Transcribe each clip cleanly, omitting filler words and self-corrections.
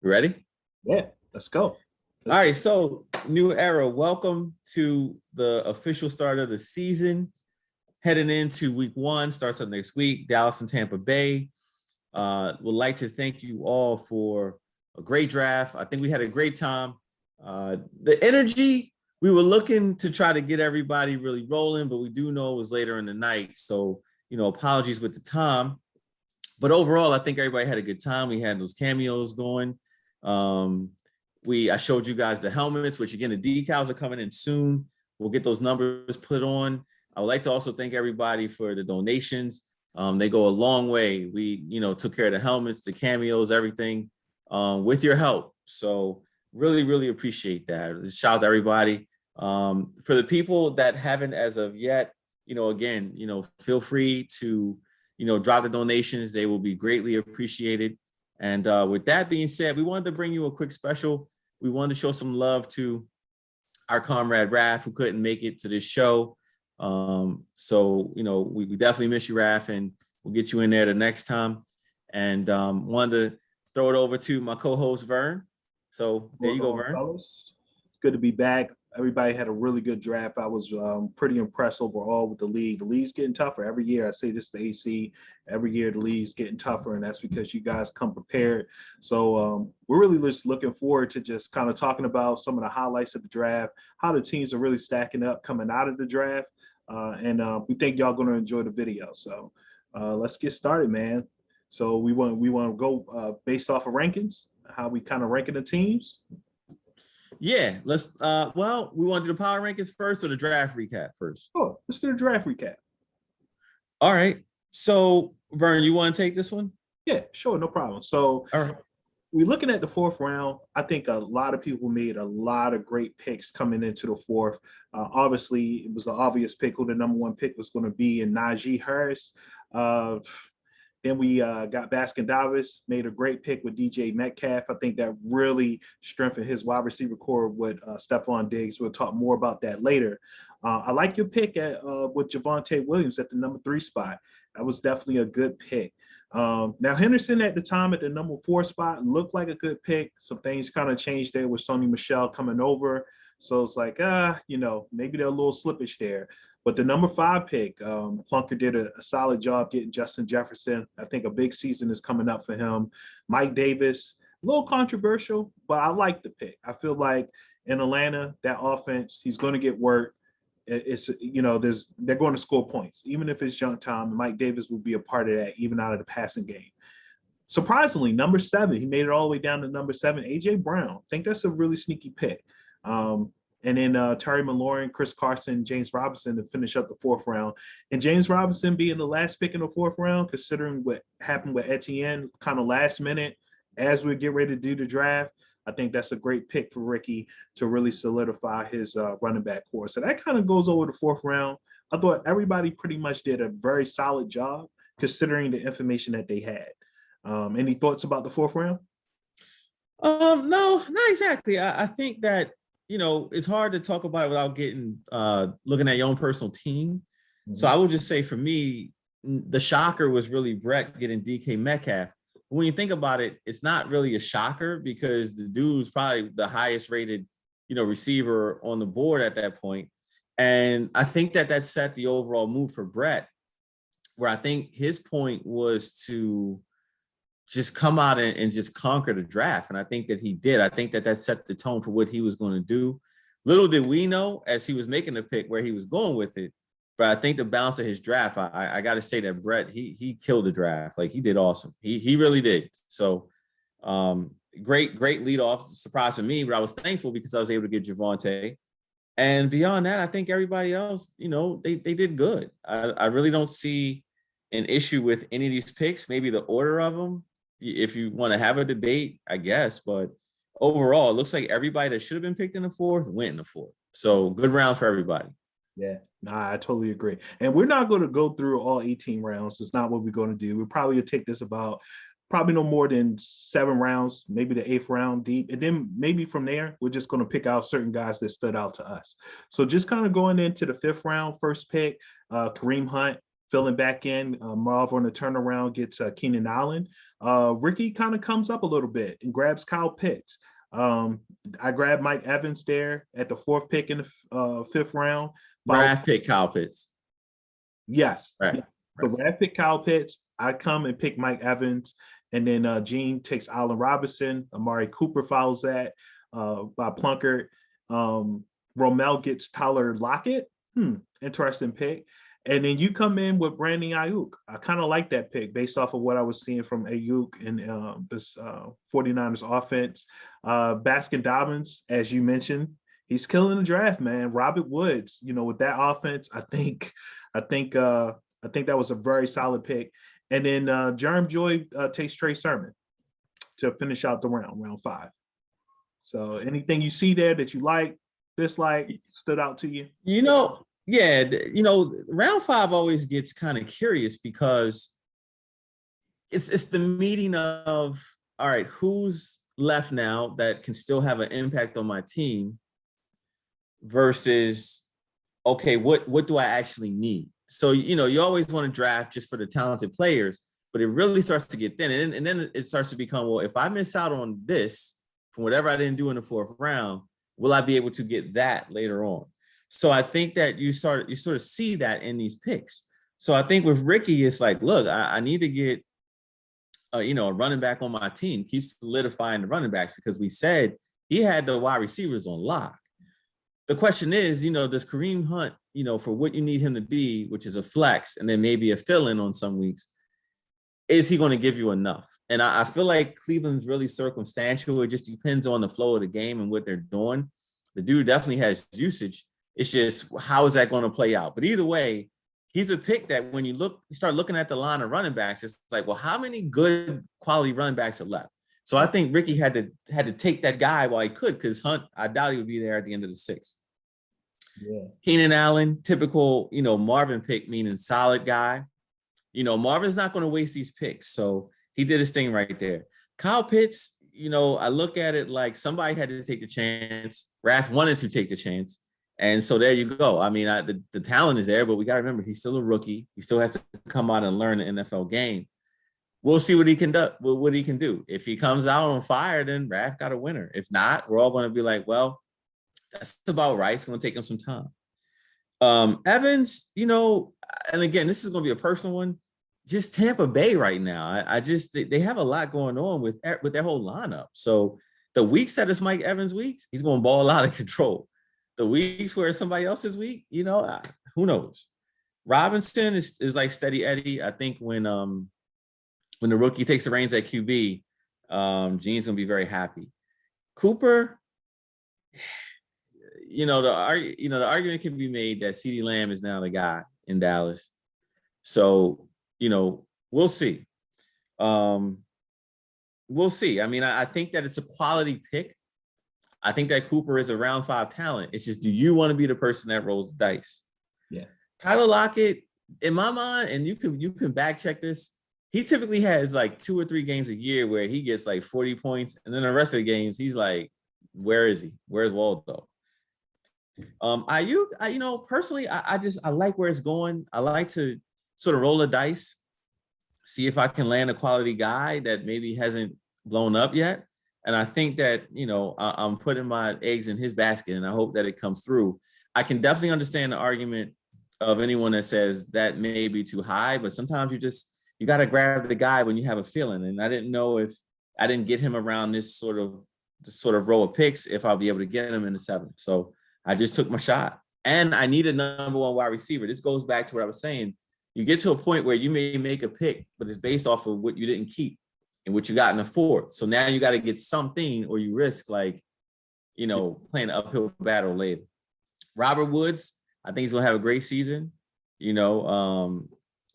You ready? Yeah, let's go. All right, so new era. Welcome to the official start of the season. Heading into week one, starts up next week, Dallas and Tampa Bay. Would like to thank you all for a great draft. I think we had a great time. The energy, we were looking to try to get everybody really rolling, but we do know it was later in the night. So, apologies with the time. But overall, I think everybody had a good time. We had those cameos going. I showed you guys the helmets, which again, the decals are coming in soon. We'll get those numbers put on. I would like to also thank everybody for the donations. They go a long way. We, took care of the helmets, the cameos, everything with your help. So really, really appreciate that. Shout out to everybody. For the people that haven't as of yet, again, feel free to, drop the donations. They will be greatly appreciated. And with that being said, we wanted to bring you a quick special. We wanted to show some love to our comrade Raph, who couldn't make it to this show. We definitely miss you, Raph, and we'll get you in there the next time. And wanted to throw it over to my co-host Vern. So there you go, Vern. Fellas. It's good to be back. Everybody had a really good draft. I was pretty impressed overall with the league. The league's getting tougher every year. I say this to AC. Every year the league's getting tougher, and that's because you guys come prepared. So we're really just looking forward to just kind of talking about some of the highlights of the draft, how the teams are really stacking up coming out of the draft. And we think y'all going to enjoy the video. So let's get started, man. So we want to go based off of rankings, how we kind of ranking the teams. Yeah, let's we want to do the power rankings first or the draft recap first? Oh, let's do the draft recap. All right. So Vern, you want to take this one? Yeah, sure, no problem. So all right. We're looking at the fourth round. I think a lot of people made a lot of great picks coming into the fourth. Obviously, it was an obvious pick who the number one pick was going to be in Najee Harris. Then we got Baskin Davis, made a great pick with DJ Metcalf. I think that really strengthened his wide receiver core with Stephon Diggs. We'll talk more about that later. I like your pick with Javonte Williams at the number 3 spot. That was definitely a good pick. Now, Henderson at the time at the number 4 spot looked like a good pick. Some things kind of changed there with Sony Michel coming over. So it's like, maybe there's a little slippage there. But the number 5 pick, Plunker did a solid job getting Justin Jefferson. I think a big season is coming up for him. Mike Davis, a little controversial, but I like the pick. I feel like in Atlanta, that offense, he's going to get work. It's they're going to score points. Even if it's junk time, Mike Davis will be a part of that, even out of the passing game. Surprisingly, number 7, he made it all the way down to number 7, A.J. Brown. I think that's a really sneaky pick. And then Terry McLaurin, Chris Carson, James Robinson to finish up the 4th round. And James Robinson being the last pick in the 4th round, considering what happened with Etienne kind of last minute as we get ready to do the draft, I think that's a great pick for Ricky to really solidify his running back core. So that kind of goes over the 4th round. I thought everybody pretty much did a very solid job considering the information that they had. Any thoughts about the 4th round? No, not exactly. I think that, it's hard to talk about it without getting looking at your own personal team. Mm-hmm. So I would just say for me, the shocker was really Brett getting DK Metcalf. When you think about it, it's not really a shocker because the dude's probably the highest rated, receiver on the board at that point. And I think that set the overall mood for Brett, where I think his point was to just come out and just conquer the draft. And I think that he did. I think that set the tone for what he was going to do. Little did we know as he was making the pick where he was going with it. But I think the balance of his draft, I got to say that Brett, he killed the draft. Like, he did awesome. He really did. So great lead off, surprising me, but I was thankful because I was able to get Javonte. And beyond that, I think everybody else, they did good. I really don't see an issue with any of these picks, maybe the order of them. If you want to have a debate, I guess, but overall, it looks like everybody that should have been picked in the 4th went in the 4th. So good round for everybody. Yeah, I totally agree. And we're not going to go through all 18 rounds. It's not what we're going to do. We'll probably take this about no more than 7 rounds, maybe the 8th round deep. And then maybe from there, we're just going to pick out certain guys that stood out to us. So just kind of going into the 5th round, first pick, Kareem Hunt. filling back in. Marv on the turnaround gets Keenan Allen. Ricky kind of comes up a little bit and grabs Kyle Pitts. I grabbed Mike Evans there at the 4th pick in the 5th round. Draft pick Kyle Pitts. Yes. Right. So when I pick Kyle Pitts, I come and pick Mike Evans. And then Gene takes Allen Robinson. Amari Cooper follows that by Plunkett. Romel gets Tyler Lockett. Interesting pick. And then you come in with Brandon Ayuk. I kind of like that pick based off of what I was seeing from Ayuk and this 49ers offense. Baskin Dobbins, as you mentioned, he's killing the draft, man. Robert Woods, with that offense, I think that was a very solid pick. And then Jerm Joy takes Trey Sermon to finish out the round 5. So anything you see there that you like, dislike, stood out to you? Yeah, round 5 always gets kind of curious because it's the meeting of, all right, who's left now that can still have an impact on my team versus, okay, what do I actually need? So, you always want to draft just for the talented players, but it really starts to get thin. And then it starts to become, well, if I miss out on this from whatever I didn't do in the 4th round, will I be able to get that later on? So I think that you sort of see that in these picks. So I think with Ricky, it's like, look, I need to get, a running back on my team, keep solidifying the running backs because we said he had the wide receivers on lock. The question is, does Kareem Hunt, for what you need him to be, which is a flex and then maybe a fill-in on some weeks, is he going to give you enough? And I feel like Cleveland's really circumstantial. It just depends on the flow of the game and what they're doing. The dude definitely has usage. It's just, how is that going to play out? But either way, he's a pick that when you start looking at the line of running backs, it's like, well, how many good quality running backs are left? So I think Ricky had to take that guy while he could, because Hunt, I doubt he would be there at the end of the 6th. Yeah. Keenan Allen, typical, Marvin pick, meaning solid guy. Marvin's not going to waste these picks. So he did his thing right there. Kyle Pitts, I look at it like somebody had to take the chance. Raph wanted to take the chance. And so there you go. I mean, the talent is there, but we got to remember he's still a rookie. He still has to come out and learn the NFL game. We'll see what he can do. What he can do. If he comes out on fire, then Raph got a winner. If not, we're all going to be like, well, that's about right. It's going to take him some time. Evans, and again, this is going to be a personal one. Just Tampa Bay right now. They have a lot going on with their whole lineup. So the weeks that it's Mike Evans weeks, he's going to ball out of control. The weeks where it's somebody else's week, who knows? Robinson is like steady Eddie. I think when the rookie takes the reins at QB, Gene's gonna be very happy. Cooper, the argument can be made that CeeDee Lamb is now the guy in Dallas. So, we'll see. We'll see. I mean, I think that it's a quality pick. I think that Cooper is a round 5 talent. It's just, do you want to be the person that rolls the dice? Yeah. Tyler Lockett, in my mind, and you can back check this, he typically has like 2 or 3 games a year where he gets like 40 points. And then the rest of the games, he's like, where is he? Where's Waldo? Ayuk, personally, I like where it's going. I like to sort of roll the dice, see if I can land a quality guy that maybe hasn't blown up yet. And I think that, I'm putting my eggs in his basket, and I hope that it comes through. I can definitely understand the argument of anyone that says that may be too high, but sometimes you got to grab the guy when you have a feeling. And I didn't know if I didn't get him around this sort of row of picks, if I'll be able to get him in the 7th. So I just took my shot. And I need a number 1 wide receiver. This goes back to what I was saying. You get to a point where you may make a pick, but it's based off of what you didn't keep and what you got in the 4th. So now you got to get something, or you risk playing an uphill battle later. Robert Woods, I think he's going to have a great season. The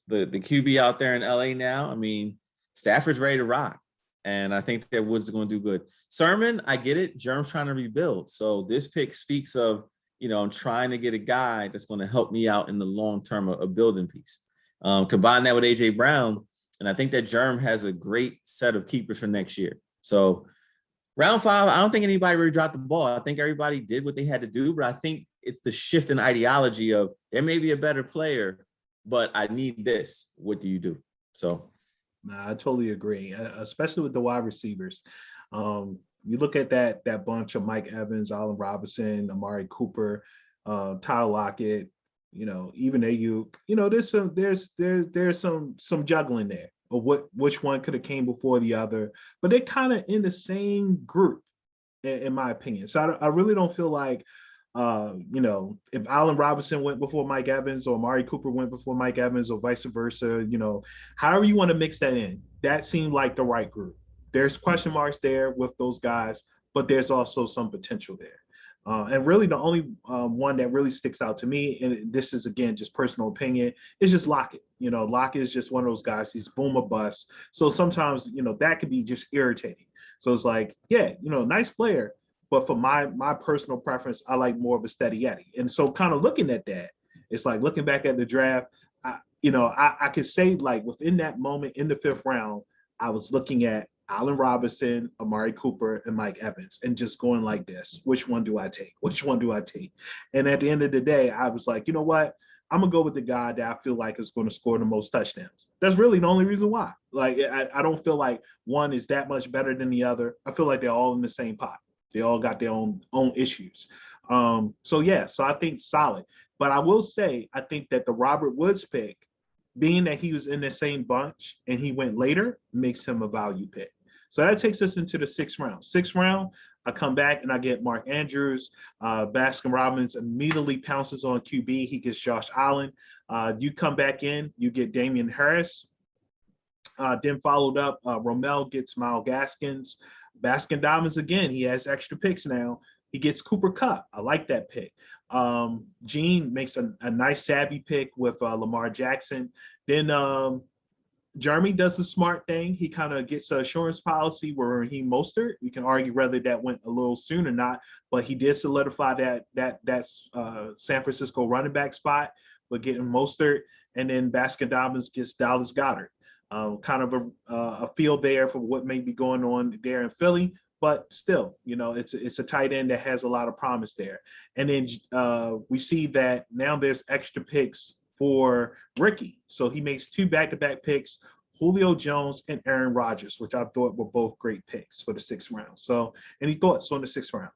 QB out there in LA now, I mean, Stafford's ready to rock. And I think that Woods is going to do good. Sermon, I get it. Jerm's trying to rebuild. So this pick speaks of, I'm trying to get a guy that's going to help me out in the long term, a building piece. Combine that with A.J. Brown, and I think that Jerm has a great set of keepers for next year. So round 5, I don't think anybody really dropped the ball. I think everybody did what they had to do, but I think it's the shift in ideology of there may be a better player, but I need this. What do you do? So Nah, I totally agree, especially with the wide receivers. You look at that bunch of Mike Evans, Allen Robinson, Amari Cooper, Tyler Lockett, even Ayuk. There's some juggling there of which one could have came before the other, but they're kind of in the same group, in my opinion. So I really don't feel like if Allen Robinson went before Mike Evans or Amari Cooper went before Mike Evans or vice versa, however you want to mix that in, that seemed like the right group. There's question marks there with those guys, but there's also some potential there. And really the only one that really sticks out to me, and this is again just personal opinion, is just Lockett. Lockett is just one of those guys. He's boom or bust. So sometimes, that could be just irritating. So it's like, yeah, nice player, but for my personal preference, I like more of a steady Eddie. And so kind of looking at that, it's like looking back at the draft, I could say like within that moment in the 5th round, I was looking at Allen Robinson, Amari Cooper, and Mike Evans, and just going like this: which one do I take? Which one do I take? And at the end of the day, I was like, you know what? I'm gonna go with the guy that I feel like is going to score the most touchdowns. That's really the only reason why. Like, I don't feel like one is that much better than the other. I feel like they're all in the same pot. They all got their own issues. So I think solid. But I will say, I think that the Robert Woods pick, being that he was in the same bunch and he went later, makes him a value pick. So that takes us into the 6th round. 6th round, I come back and I get Mark Andrews. Baskin Robbins immediately pounces on QB. He gets Josh Allen. You come back in, you get Damian Harris. Then followed up, Rommel gets Myles Gaskins. Baskin Robbins again, he has extra picks now. He gets Cooper Kupp. I like that pick. Gene makes a nice savvy pick with Lamar Jackson. Then Jeremy does the smart thing. He kind of gets an assurance policy where he Mostert. We can argue whether that went a little soon or not, but he did solidify that San Francisco running back spot with getting Mostert. And then Baskin Robbins gets Dallas Goedert. Kind of a feel there for what may be going on there in Philly, but still, it's a tight end that has a lot of promise there. And then we see that now there's extra picks for Ricky. So he makes 2 back-to-back picks, Julio Jones and Aaron Rodgers, which I thought were both great picks for the 6th round. So any thoughts on the 6th round?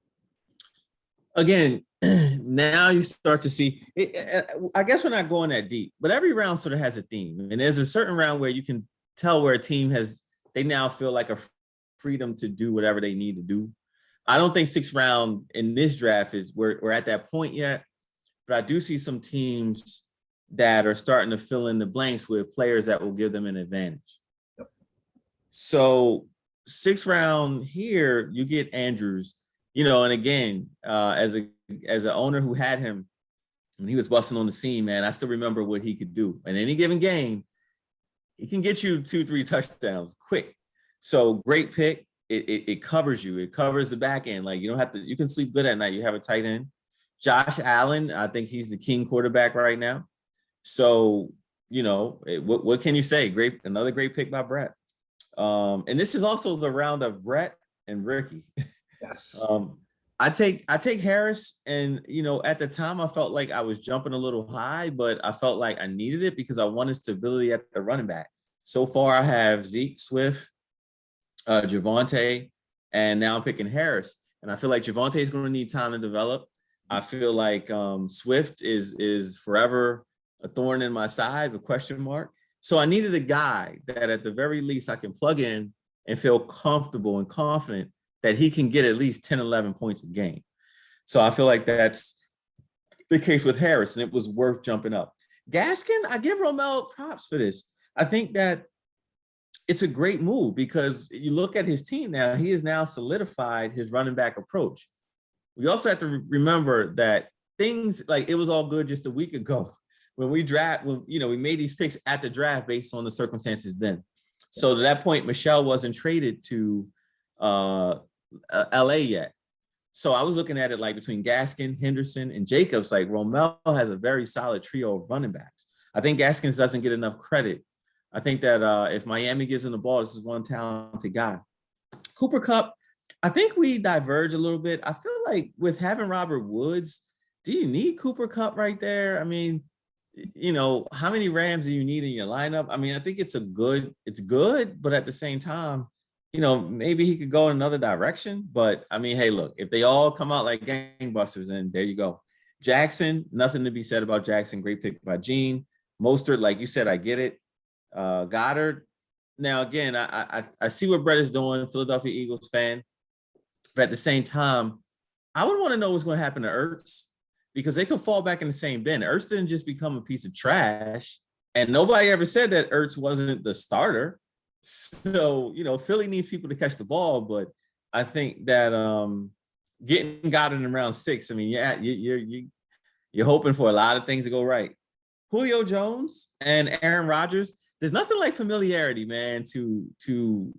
again, now you start to see it. I guess we're not going that deep, but every round sort of has a theme. And there's a certain round where you can tell where a team they now feel like a freedom to do whatever they need to do. I don't think 6th round in this draft we're at that point yet, but I do see some teams that are starting to fill in the blanks with players that will give them an advantage. Yep. So 6th round here, you get Andrews, and again, as an owner who had him when he was busting on the scene, man, I still remember what he could do. In any given game, he can get you 2-3 touchdowns quick. So great pick. It covers you. It covers the back end. Like you can sleep good at night. You have a tight end. Josh Allen, I think he's the king quarterback right now. So, what can you say? Another great pick by Brett. And this is also the round of Brett and Ricky. Yes. I take Harris, and at the time I felt like I was jumping a little high, but I felt like I needed it because I wanted stability at the running back. So far I have Zeke, Swift, Javonte, and now I'm picking Harris. And I feel like Javonte is going to need time to develop. I feel like Swift is forever a thorn in my side, a question mark. So I needed a guy that at the very least I can plug in and feel comfortable and confident that he can get at least 10, 11 points a game. So I feel like that's the case with Harris, and it was worth jumping up. Gaskin, I give Rommel props for this. I think that it's a great move because you look at his team now, he has now solidified his running back approach. We also have to remember that things like it was all good just a week ago when we made these picks at the draft based on the circumstances then. So to that point, Michelle wasn't traded to LA yet. So I was looking at it like between Gaskin, Henderson, and Jacobs, like Rommel has a very solid trio of running backs. I think Gaskins doesn't get enough credit. I think that if Miami gives him the ball, this is one talented guy. Cooper Kupp, I think we diverge a little bit. I feel like with having Robert Woods, do you need Cooper Kupp right there? I mean, how many Rams do you need in your lineup? I mean, I think it's good, but at the same time, maybe he could go in another direction. But I mean, hey, look, if they all come out like gangbusters, then there you go. Jackson, nothing to be said about Jackson. Great pick by Gene. Mostert, like you said, I get it. Goddard. Now, again, I see what Brett is doing, Philadelphia Eagles fan. But at the same time, I would want to know what's going to happen to Ertz, because they could fall back in the same bin. Ertz didn't just become a piece of trash, and nobody ever said that Ertz wasn't the starter. So, Philly needs people to catch the ball, but I think that getting Goddard in round 6, I mean, yeah, you're hoping for a lot of things to go right. Julio Jones and Aaron Rodgers, there's nothing like familiarity, man, to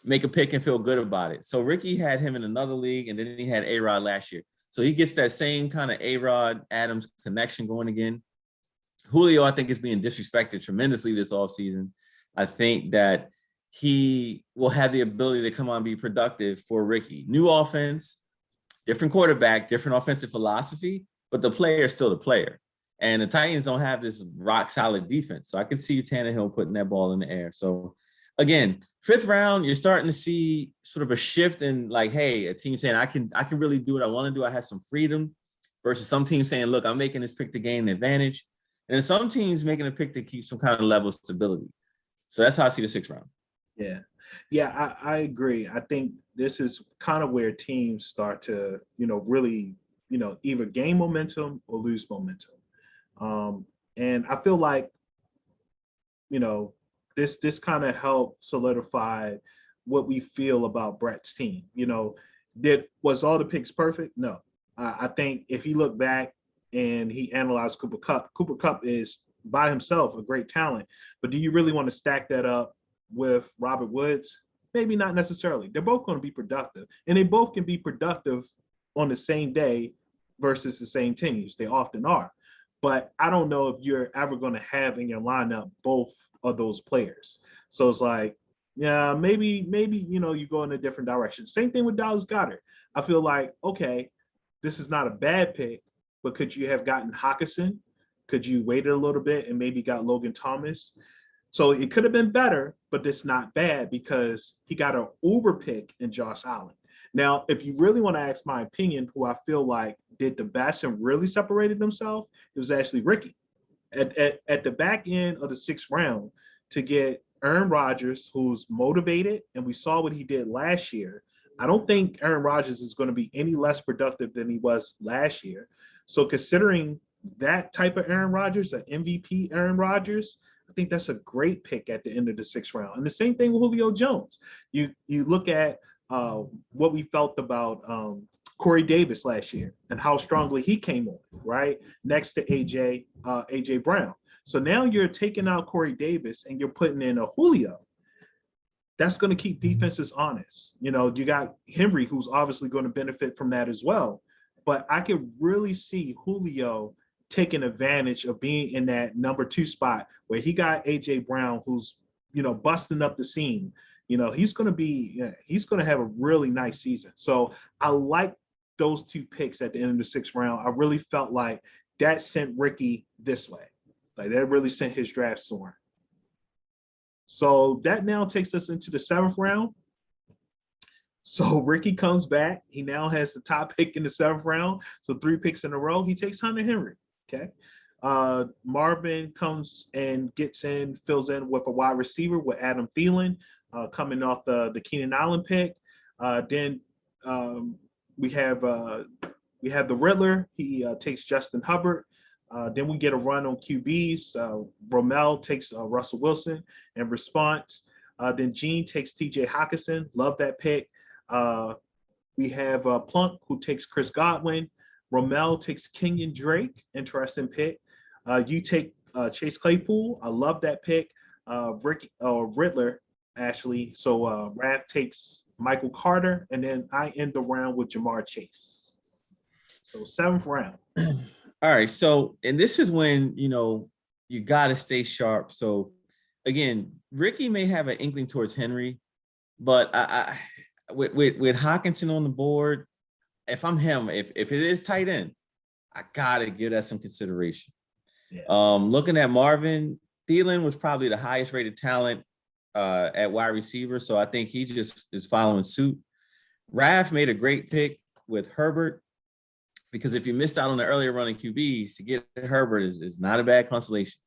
make a pick and feel good about it. So Ricky had him in another league, and then he had A-Rod last year. So he gets that same kind of A-Rod Adams connection going again. Julio, I think, is being disrespected tremendously this offseason. I think that he will have the ability to come on and be productive for Ricky. New offense, different quarterback, different offensive philosophy, but the player is still the player. And the Titans don't have this rock solid defense. So I can see Tannehill putting that ball in the air. So again, 5th round, you're starting to see sort of a shift in, like, hey, a team saying I can really do what I want to do. I have some freedom, versus some teams saying, look, I'm making this pick to gain an advantage. And then some teams making a pick to keep some kind of level of stability. So that's how I see the 6th round. Yeah, I agree. I think this is kind of where teams start to, really, either gain momentum or lose momentum. And I feel like, this kind of helped solidify what we feel about Brett's team. Was all the picks perfect? No. I think if you look back and he analyzed Cooper Kupp is by himself a great talent, but do you really want to stack that up with Robert Woods? Maybe not necessarily. They're both going to be productive, and they both can be productive on the same day versus the same teams. They often are. But I don't know if you're ever going to have in your lineup both of those players. So it's like, yeah, maybe, you go in a different direction. Same thing with Dallas Goedert. I feel like, okay, this is not a bad pick, but could you have gotten Hockenson? Could you waited a little bit and maybe got Logan Thomas? So it could have been better, but it's not bad because he got an uber pick in Josh Allen. Now, if you really want to ask my opinion, who I feel like did the best and really separated themselves, it was actually Ricky. At the back end of the 6th round, to get Aaron Rodgers, who's motivated, and we saw what he did last year. I don't think Aaron Rodgers is going to be any less productive than he was last year. So considering that type of Aaron Rodgers, an MVP Aaron Rodgers, I think that's a great pick at the end of the 6th round. And the same thing with Julio Jones. You look at what we felt about Corey Davis last year and how strongly he came on, right, next to AJ Brown. So now you're taking out Corey Davis and you're putting in a Julio. That's going to keep defenses honest. You got Henry, who's obviously going to benefit from that as well. But I could really see Julio taking advantage of being in that number 2 spot where he got AJ Brown, who's, busting up the seam. He's going to have a really nice season. So I like those 2 picks at the end of the 6th round. I really felt like that sent Ricky this way. Like that really sent his draft soaring. So that now takes us into the 7th round. So Ricky comes back. He now has the top pick in the 7th round. So 3 picks in a row. He takes Hunter Henry. Okay. Marvin comes and fills in with a wide receiver with Adam Thielen coming off the Keenan Allen pick. Then we have the Riddler. He takes Justin Hubbard. Then we get a run on QBs. Rommel takes Russell Wilson in response. Then Gene takes TJ Hockenson. Love that pick. We have Plunk, who takes Chris Godwin. Rommel takes Kenyon Drake. Interesting pick. You take Chase Claypool. I love that pick. Riddler, actually. So Raph takes Michael Carter. And then I end the round with Jamar Chase. So 7th round. All right. So, and this is when, you got to stay sharp. So, again, Ricky may have an inkling towards Henry, but with Hockenson on the board, if I'm him, if it is tight end, I got to give that some consideration. Yeah. Looking at Marvin, Thielen was probably the highest rated talent at wide receiver. So I think he just is following suit. Raf made a great pick with Herbert, because if you missed out on the earlier running QBs, to get Herbert is not a bad consolation.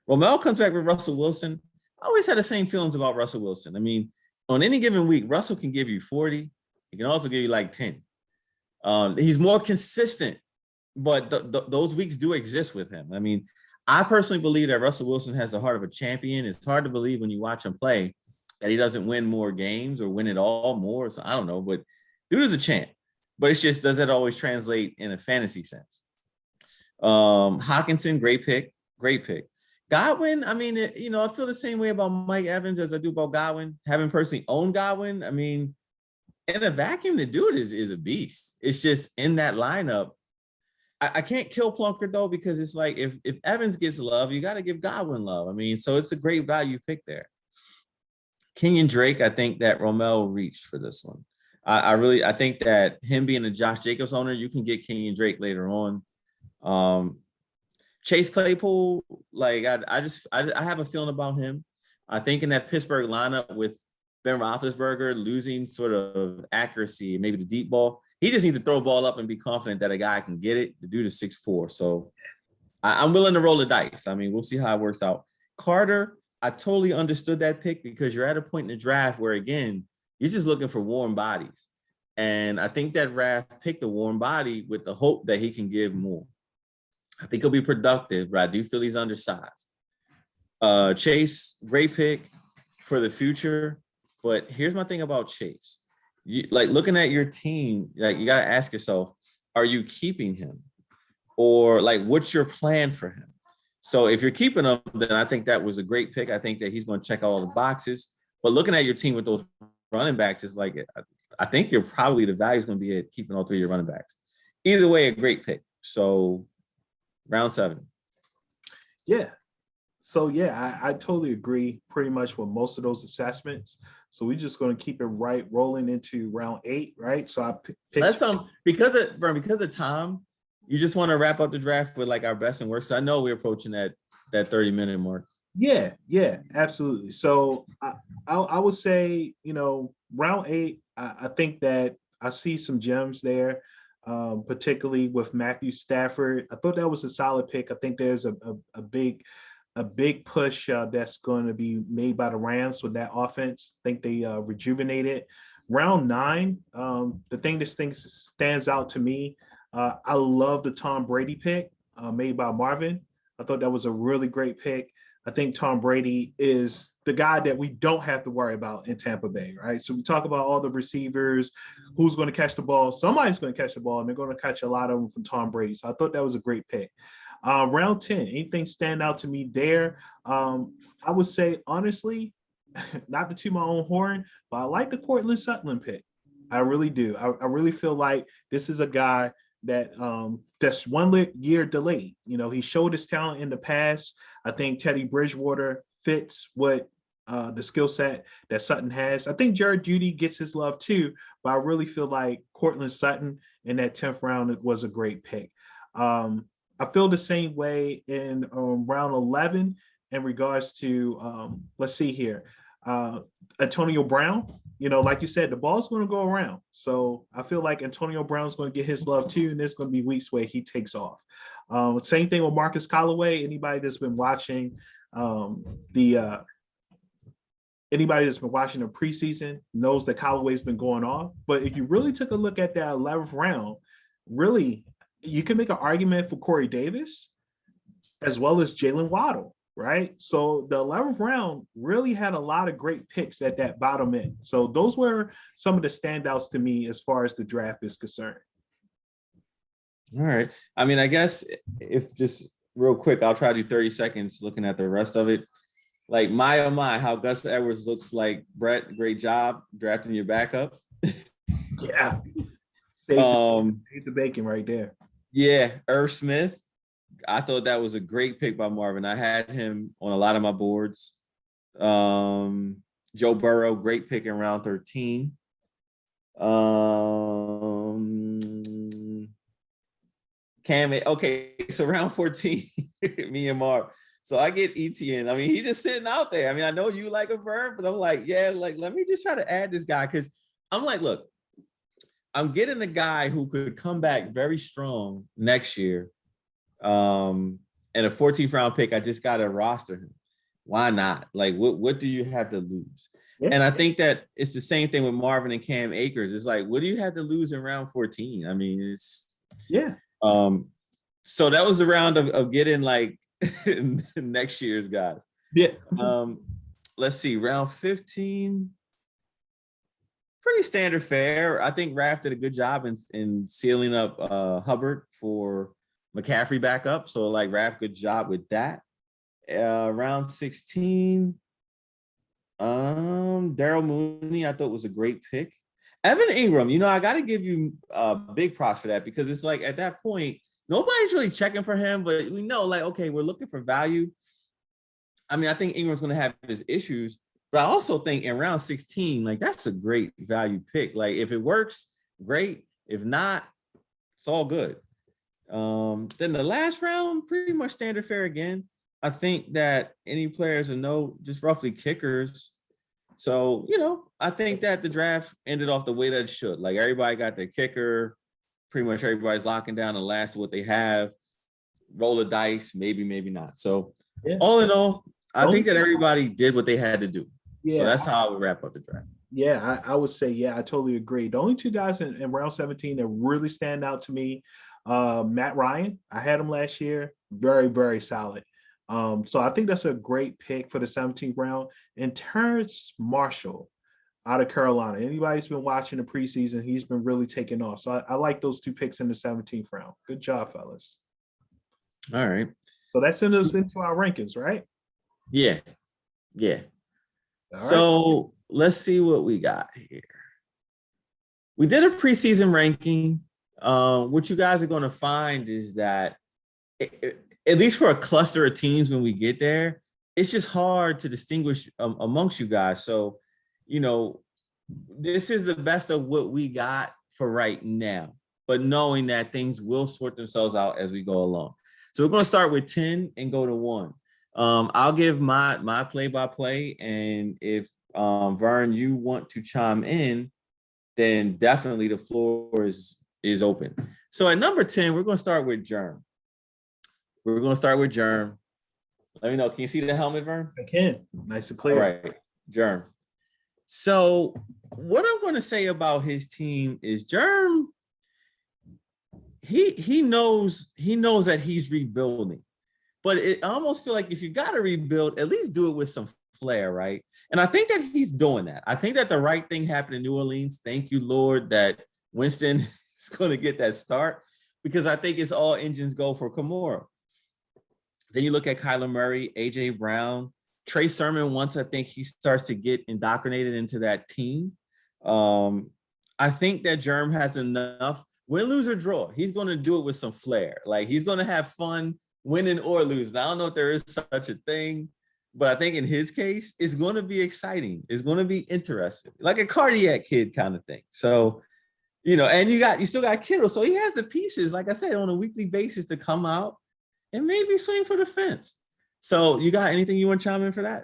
Romel comes back with Russell Wilson. I always had the same feelings about Russell Wilson. I mean, on any given week, Russell can give you 40. He can also give you like 10. He's more consistent, but those weeks do exist with him. I mean, I personally believe that Russell Wilson has the heart of a champion. It's hard to believe when you watch him play that he doesn't win more games or win it all more. So I don't know, but dude is a champ. But it's just, does that always translate in a fantasy sense? Hawkinson, great pick. Godwin, I mean, I feel the same way about Mike Evans as I do about Godwin. Having personally owned Godwin, I mean, in a vacuum, the dude is a beast. It's just in that lineup. I can't kill Plunker, though, because it's like if Evans gets love, you got to give Godwin love. I mean, so it's a great value pick there. Kenyon Drake, I think that Romel reached for this one. I think that him being a Josh Jacobs owner, you can get Kenyon Drake later on. Chase Claypool, like I have a feeling about him. I think in that Pittsburgh lineup with Ben Roethlisberger losing sort of accuracy, maybe the deep ball, he just needs to throw a ball up and be confident that a guy can get it. The dude is 6'4", so I'm willing to roll the dice. I mean, we'll see how it works out. Carter, I totally understood that pick because you're at a point in the draft where, again, you're just looking for warm bodies. And I think that Raft picked a warm body with the hope that he can give more. I think he'll be productive, but I do feel he's undersized. Chase, great pick for the future. But here's my thing about Chase. Like looking at your team, like you got to ask yourself, are you keeping him? Or like, what's your plan for him? So if you're keeping him, then I think that was a great pick. I think that he's going to check all the boxes. But looking at your team with those running backs is like, I think you're probably the value is going to be at keeping all three of your running backs. Either way, a great pick. So round 7. Yeah. So yeah, I totally agree pretty much with most of those assessments. So we're just going to keep it rolling into round 8, right? So I picked. That's because of time. You just want to wrap up the draft with like our best and worst. So I know we're approaching that 30-minute mark. Yeah, absolutely. So I would say, round 8, I think that I see some gems there, particularly with Matthew Stafford. I thought that was a solid pick. I think there's a big push that's going to be made by the Rams with that offense. I think they rejuvenated. Round 9, the thing stands out to me. I love the Tom Brady pick made by Marvin. I thought that was a really great pick. I think Tom Brady is the guy that we don't have to worry about in Tampa Bay, right? So we talk about all the receivers, who's going to catch the ball. Somebody's going to catch the ball, and they're going to catch a lot of them from Tom Brady. So I thought that was a great pick. Round 10, anything stand out to me there? I would say, honestly, not to toot my own horn, but I like the Cortland Sutton pick. I really do. I really feel like this is a guy that's 1 year delayed. He showed his talent in the past. I think Teddy Bridgewater fits what the skill set that Sutton has. I think Jared Jeudy gets his love too, but I really feel like Cortland Sutton in that 10th round was a great pick. I feel the same way in round 11 in regards to, let's see here, Antonio Brown. Like you said, the ball's going to go around. So I feel like Antonio Brown's going to get his love too, and there's going to be weeks where he takes off. Same thing with Marcus Callaway. Anybody that's been watching the preseason knows that Callaway's been going off. But if you really took a look at that 11th round, really, you can make an argument for Corey Davis as well as Jalen Waddle. Right. So the 11th round really had a lot of great picks at that bottom end. So those were some of the standouts to me as far as the draft is concerned. All right. I mean, I guess if just real quick, I'll try to do 30 seconds looking at the rest of it. Like, my, oh my, how Gus Edwards looks like. Brett, great job drafting your backup. Yeah. Save the bacon right there. Yeah. Irv Smith. I thought that was a great pick by Marvin. I had him on a lot of my boards. Joe Burrow, great pick in round 13. Cam. Okay, so round 14, me and Marv. So I get ETN. I mean, he's just sitting out there. I mean, I know you like a Vern, but I'm like, yeah, like let me just try to add this guy because I'm like, look, I'm getting a guy who could come back very strong next year. And a 14th round pick, I just got to roster him. Why not? Like, what do you have to lose? Yeah. And I think that it's the same thing with Marvin and Cam Akers. It's like, what do you have to lose in round 14? I mean, it's Yeah. So that was the round of getting like next year's guys. Yeah. Let's see, round 15. Pretty standard fare. I think Raph did a good job in sealing up Hubbard for McCaffrey backup. So like Raph, good job with that. Round 16. Daryl Mooney, I thought was a great pick. Evan Ingram, you know, I got to give you big props for that because it's like at that point, nobody's really checking for him, but we know like, okay, we're looking for value. I mean, I think Ingram's going to have his issues, but I also think in round 16, like that's a great value pick. Like if it works, great. If not, it's all good. Then the last round, pretty much standard fare again. I think that any players will know just roughly kickers. So, you know, I think that the draft ended off the way that it should. Like everybody got their kicker. Pretty much everybody's locking down the last of what they have. Roll the dice, maybe, maybe not. So all in all, I think that everybody did what they had to do. Yeah. So that's how I would wrap up the draft. Yeah, I would say, yeah, I totally agree. The only two guys in round 17 that really stand out to me, Matt Ryan. I had him last year. Very, very solid. So I think that's a great pick for the 17th round. And Terrence Marshall out of Carolina. Anybody's been watching the preseason, he's been really taking off. So I like those two picks in the 17th round. Good job, fellas. All right. So that sends us into our rankings, right? Yeah. Yeah. All so let's see what we got here. We did a preseason ranking. What you guys are going to find is that at least for a cluster of teams, when we get there, it's just hard to distinguish amongst you guys. So, you know, this is the best of what we got for right now, but knowing that things will sort themselves out as we go along. So we're going to start with 10 and go to 1. I'll give my play-by-play, and if Vern, you want to chime in, then definitely the floor is open. So at number 10, we're going to start with Germ. We're going to start with Germ. Let me know. Can you see the helmet, Vern? I can. Nice and clear. All right, Germ. So what I'm going to say about his team is Germ, he knows that he's rebuilding. But I almost feel like if you got to rebuild, at least do it with some flair, right? And I think that he's doing that. I think that the right thing happened in New Orleans. Thank you, Lord, that Winston is going to get that start, because I think it's all engines go for Kamara. Then you look at Kyler Murray, A.J. Brown, Trey Sermon. Once I think he starts to get indoctrinated into that team, I think that Germ has enough. Win, lose, or draw, he's going to do it with some flair. Like he's going to have fun winning or losing. I don't know if there is such a thing, but I think in his case, it's going to be exciting. It's going to be interesting, like a cardiac kid kind of thing. So, you know, and you still got Kittle. So he has the pieces, like I said, on a weekly basis to come out and maybe swing for the fence. So you got anything you want to chime in for that?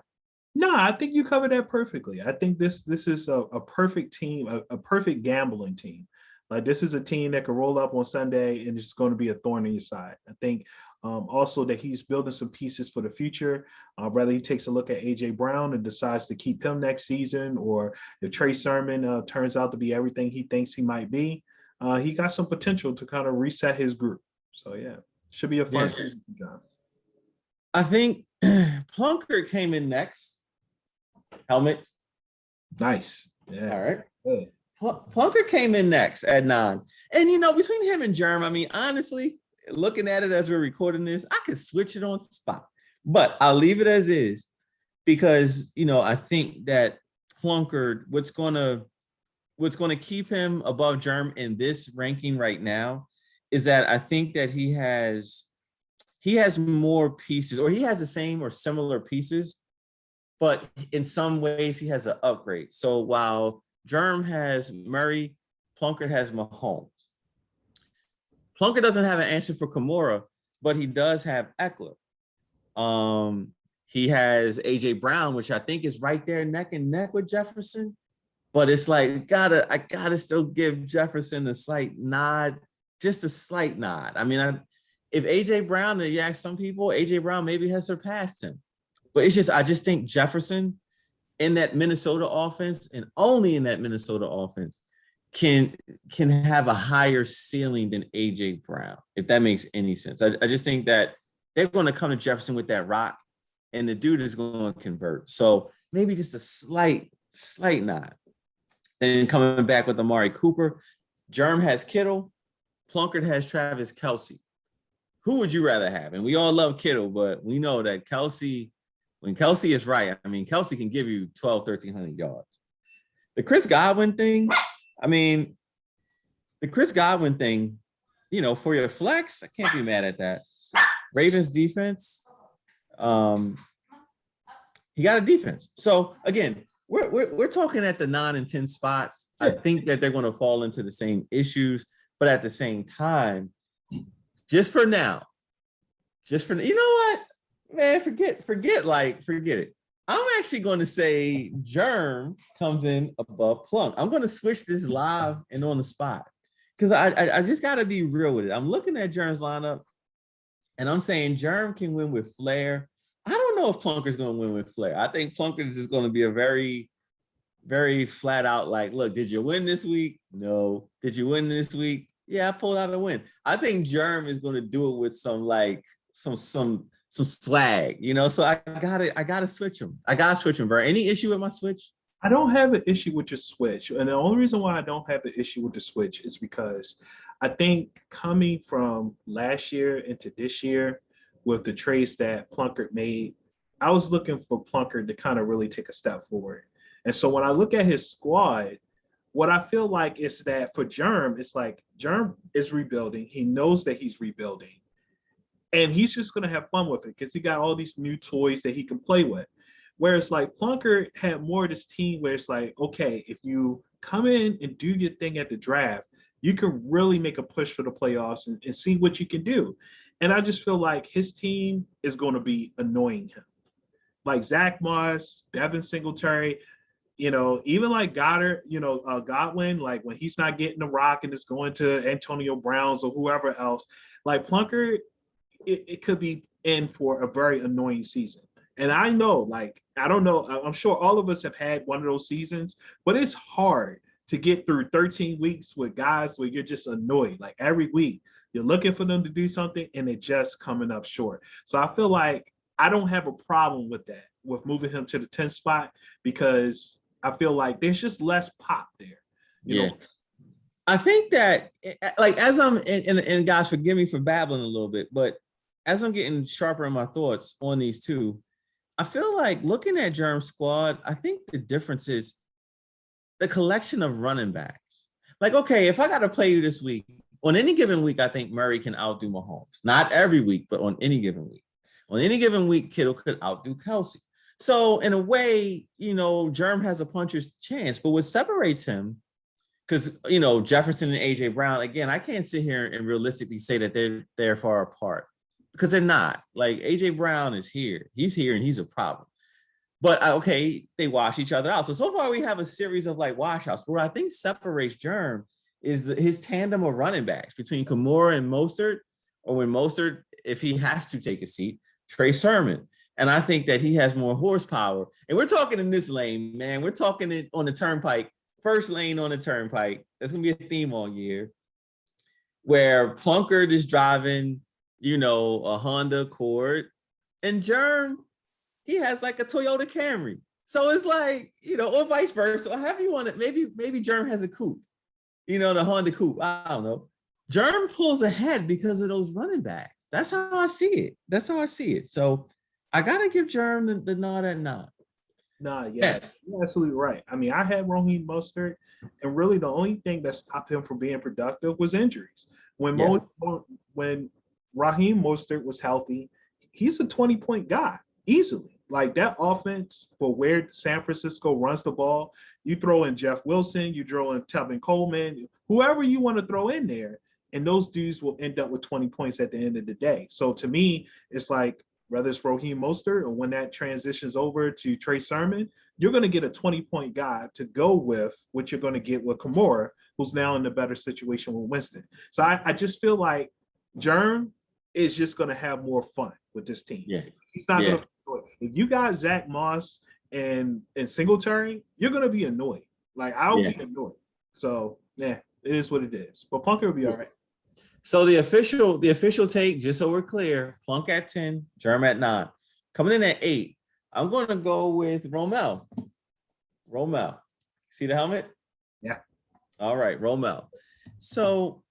No, I think you covered that perfectly. I think this is a perfect team, a perfect gambling team. Like this is a team that can roll up on Sunday and it's going to be a thorn in your side. I think also that he's building some pieces for the future. Whether he takes a look at A.J. Brown and decides to keep him next season, or if Trey Sermon turns out to be everything he thinks he might be, he got some potential to kind of reset his group. So, yeah, should be a fun season for John. I think Plunkett came in next. Helmet. Nice. Yeah. All right. Good. Plunkett came in next at 9. And, you know, between him and Germ, I mean, honestly, looking at it as we're recording this, I could switch it on the spot. But I'll leave it as is because, you know, I think that Plunkett, what's going to keep him above Germ in this ranking right now is that I think that he has more pieces, or he has the same or similar pieces, but in some ways he has an upgrade. So while Germ has Murray, Plunkett has Mahomes. Plunkett doesn't have an answer for Kimura, but he does have Eckler. He has AJ Brown, which I think is right there neck and neck with Jefferson. But it's like I gotta still give Jefferson the slight nod, just a slight nod. I mean, if AJ Brown, you ask some people, AJ Brown maybe has surpassed him. But I just think Jefferson in that Minnesota offense, and only in that Minnesota offense, can have a higher ceiling than AJ Brown, if that makes any sense. I just think that they're going to come to Jefferson with that rock, and the dude is going to convert. So maybe just a slight nod. And coming back with Amari Cooper, Germ has Kittle, Plunkett has Travis Kelce. Who would you rather have? And we all love Kittle, but we know that Kelce, when Kelce is right, I mean, Kelce can give you 1,300 yards. The Chris Godwin thing, for your flex, I can't be mad at that. Ravens defense, he got a defense. So again, we're talking at the 9 and 10 spots. I think that they're going to fall into the same issues, but at the same time, just for now, you know what, man, forget it. I'm actually going to say Germ comes in above Plunk. I'm going to switch this live and on the spot because I just got to be real with it. I'm looking at Germ's lineup, and I'm saying Germ can win with flair. I don't know if Plunker's going to win with flair. I think Plunker is just going to be a very, very flat out like, look, did you win this week? No. Did you win this week? Yeah, I pulled out a win. I think Germ is going to do it with some swag, So I gotta switch him. Bro. Any issue with my switch? I don't have an issue with your switch. And the only reason why I don't have an issue with the switch is because I think coming from last year into this year with the trades that Plunkett made, I was looking for Plunkett to kind of really take a step forward. And so when I look at his squad, what I feel like is that for Germ, it's like Germ is rebuilding. He knows that he's rebuilding. And he's just going to have fun with it because he got all these new toys that he can play with. Whereas like Plunkett had more of this team where it's like, okay, if you come in and do your thing at the draft, you can really make a push for the playoffs and see what you can do. And I just feel like his team is going to be annoying him. Like Zach Moss, Devin Singletary, even like Godwin, like when he's not getting the rock and it's going to Antonio Browns or whoever else, like Plunkett, it could be in for a very annoying season. And I know, I don't know, I'm sure all of us have had one of those seasons, but it's hard to get through 13 weeks with guys where you're just annoyed. Like every week, you're looking for them to do something and they're just coming up short. So I feel like I don't have a problem with that, with moving him to the 10th spot, because I feel like there's just less pop there. You know? I think that, like, as I'm, and guys, forgive me for babbling a little bit, but as I'm getting sharper in my thoughts on these two, I feel like looking at Germ's squad, I think the difference is the collection of running backs. Like, okay, if I got to play you this week, on any given week, I think Murray can outdo Mahomes. Not every week, but on any given week. On any given week, Kittle could outdo Kelce. So in a way, Germ has a puncher's chance. But what separates him, because, Jefferson and AJ Brown, again, I can't sit here and realistically say that they're far apart. Because they're not. Like, AJ Brown is here. He's here and he's a problem. But okay, they wash each other out. So far we have a series of like washouts. But what I think separates Germ is his tandem of running backs between Kimura and Mostert, or when Mostert, if he has to take a seat, Trey Sermon. And I think that he has more horsepower. And we're talking in this lane, man. We're talking on the turnpike, first lane on the turnpike. That's going to be a theme all year, where Plunkett is driving a Honda Accord, and Germ, he has like a Toyota Camry. So it's like, or vice versa, or however you want it. Maybe Germ has a coupe, the Honda Coupe. I don't know. Germ pulls ahead because of those running backs. That's how I see it. So I got to give Germ the nod at nod. Nah, yeah, you're absolutely right. I mean, I had Raheem Mostert, and really the only thing that stopped him from being productive was injuries. When Raheem Mostert was healthy, he's a 20-point guy easily. Like that offense, for where San Francisco runs the ball, you throw in Jeff Wilson, you throw in Tevin Coleman, whoever you want to throw in there, and those dudes will end up with 20 points at the end of the day. So to me, it's like, whether it's Raheem Mostert or when that transitions over to Trey Sermon, you're going to get a 20-point guy to go with what you're going to get with Kamara, who's now in a better situation with Winston. So I just feel like Jerm is just going to have more fun with this team. Yeah. He's not Yeah. going to. If you got Zach Moss and Singletary, you're going to be annoyed. Like, I'll be annoyed. So, yeah, it is what it is. But Punker will be all right. So the official take, just so we're clear, Plunk at 10, Germ at 9. Coming in at 8, I'm going to go with Romel. See the helmet? Yeah. All right, Romel. So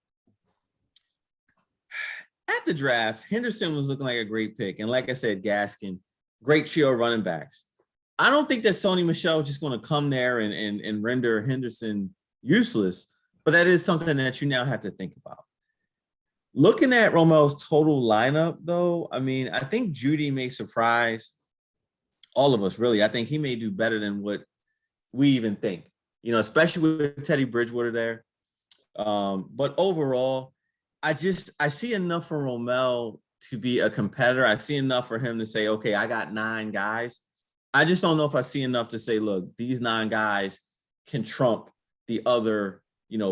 at the draft, Henderson was looking like a great pick. And like I said, Gaskin, great trio of running backs. I don't think that Sony Michel is just going to come there and render Henderson useless, but that is something that you now have to think about. Looking at Romel's total lineup, though, I mean, I think Judy may surprise all of us, really. I think he may do better than what we even think, especially with Teddy Bridgewater there. But overall, I see enough for Romel to be a competitor. I see enough for him to say, okay, I got 9 guys. I just don't know if I see enough to say, look, these 9 guys can trump the other,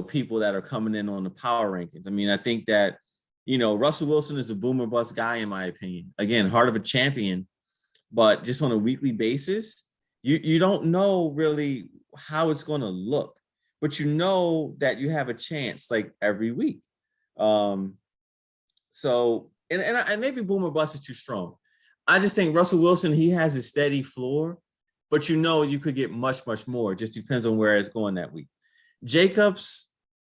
people that are coming in on the power rankings. I mean, I think that, Russell Wilson is a boomer bust guy, in my opinion. Again, heart of a champion, but just on a weekly basis, you don't know really how it's going to look, but you know that you have a chance like every week. So, and maybe boomer bust is too strong. I just think Russell Wilson, he has a steady floor, but you could get much, much more. It just depends on where it's going that week. Jacobs,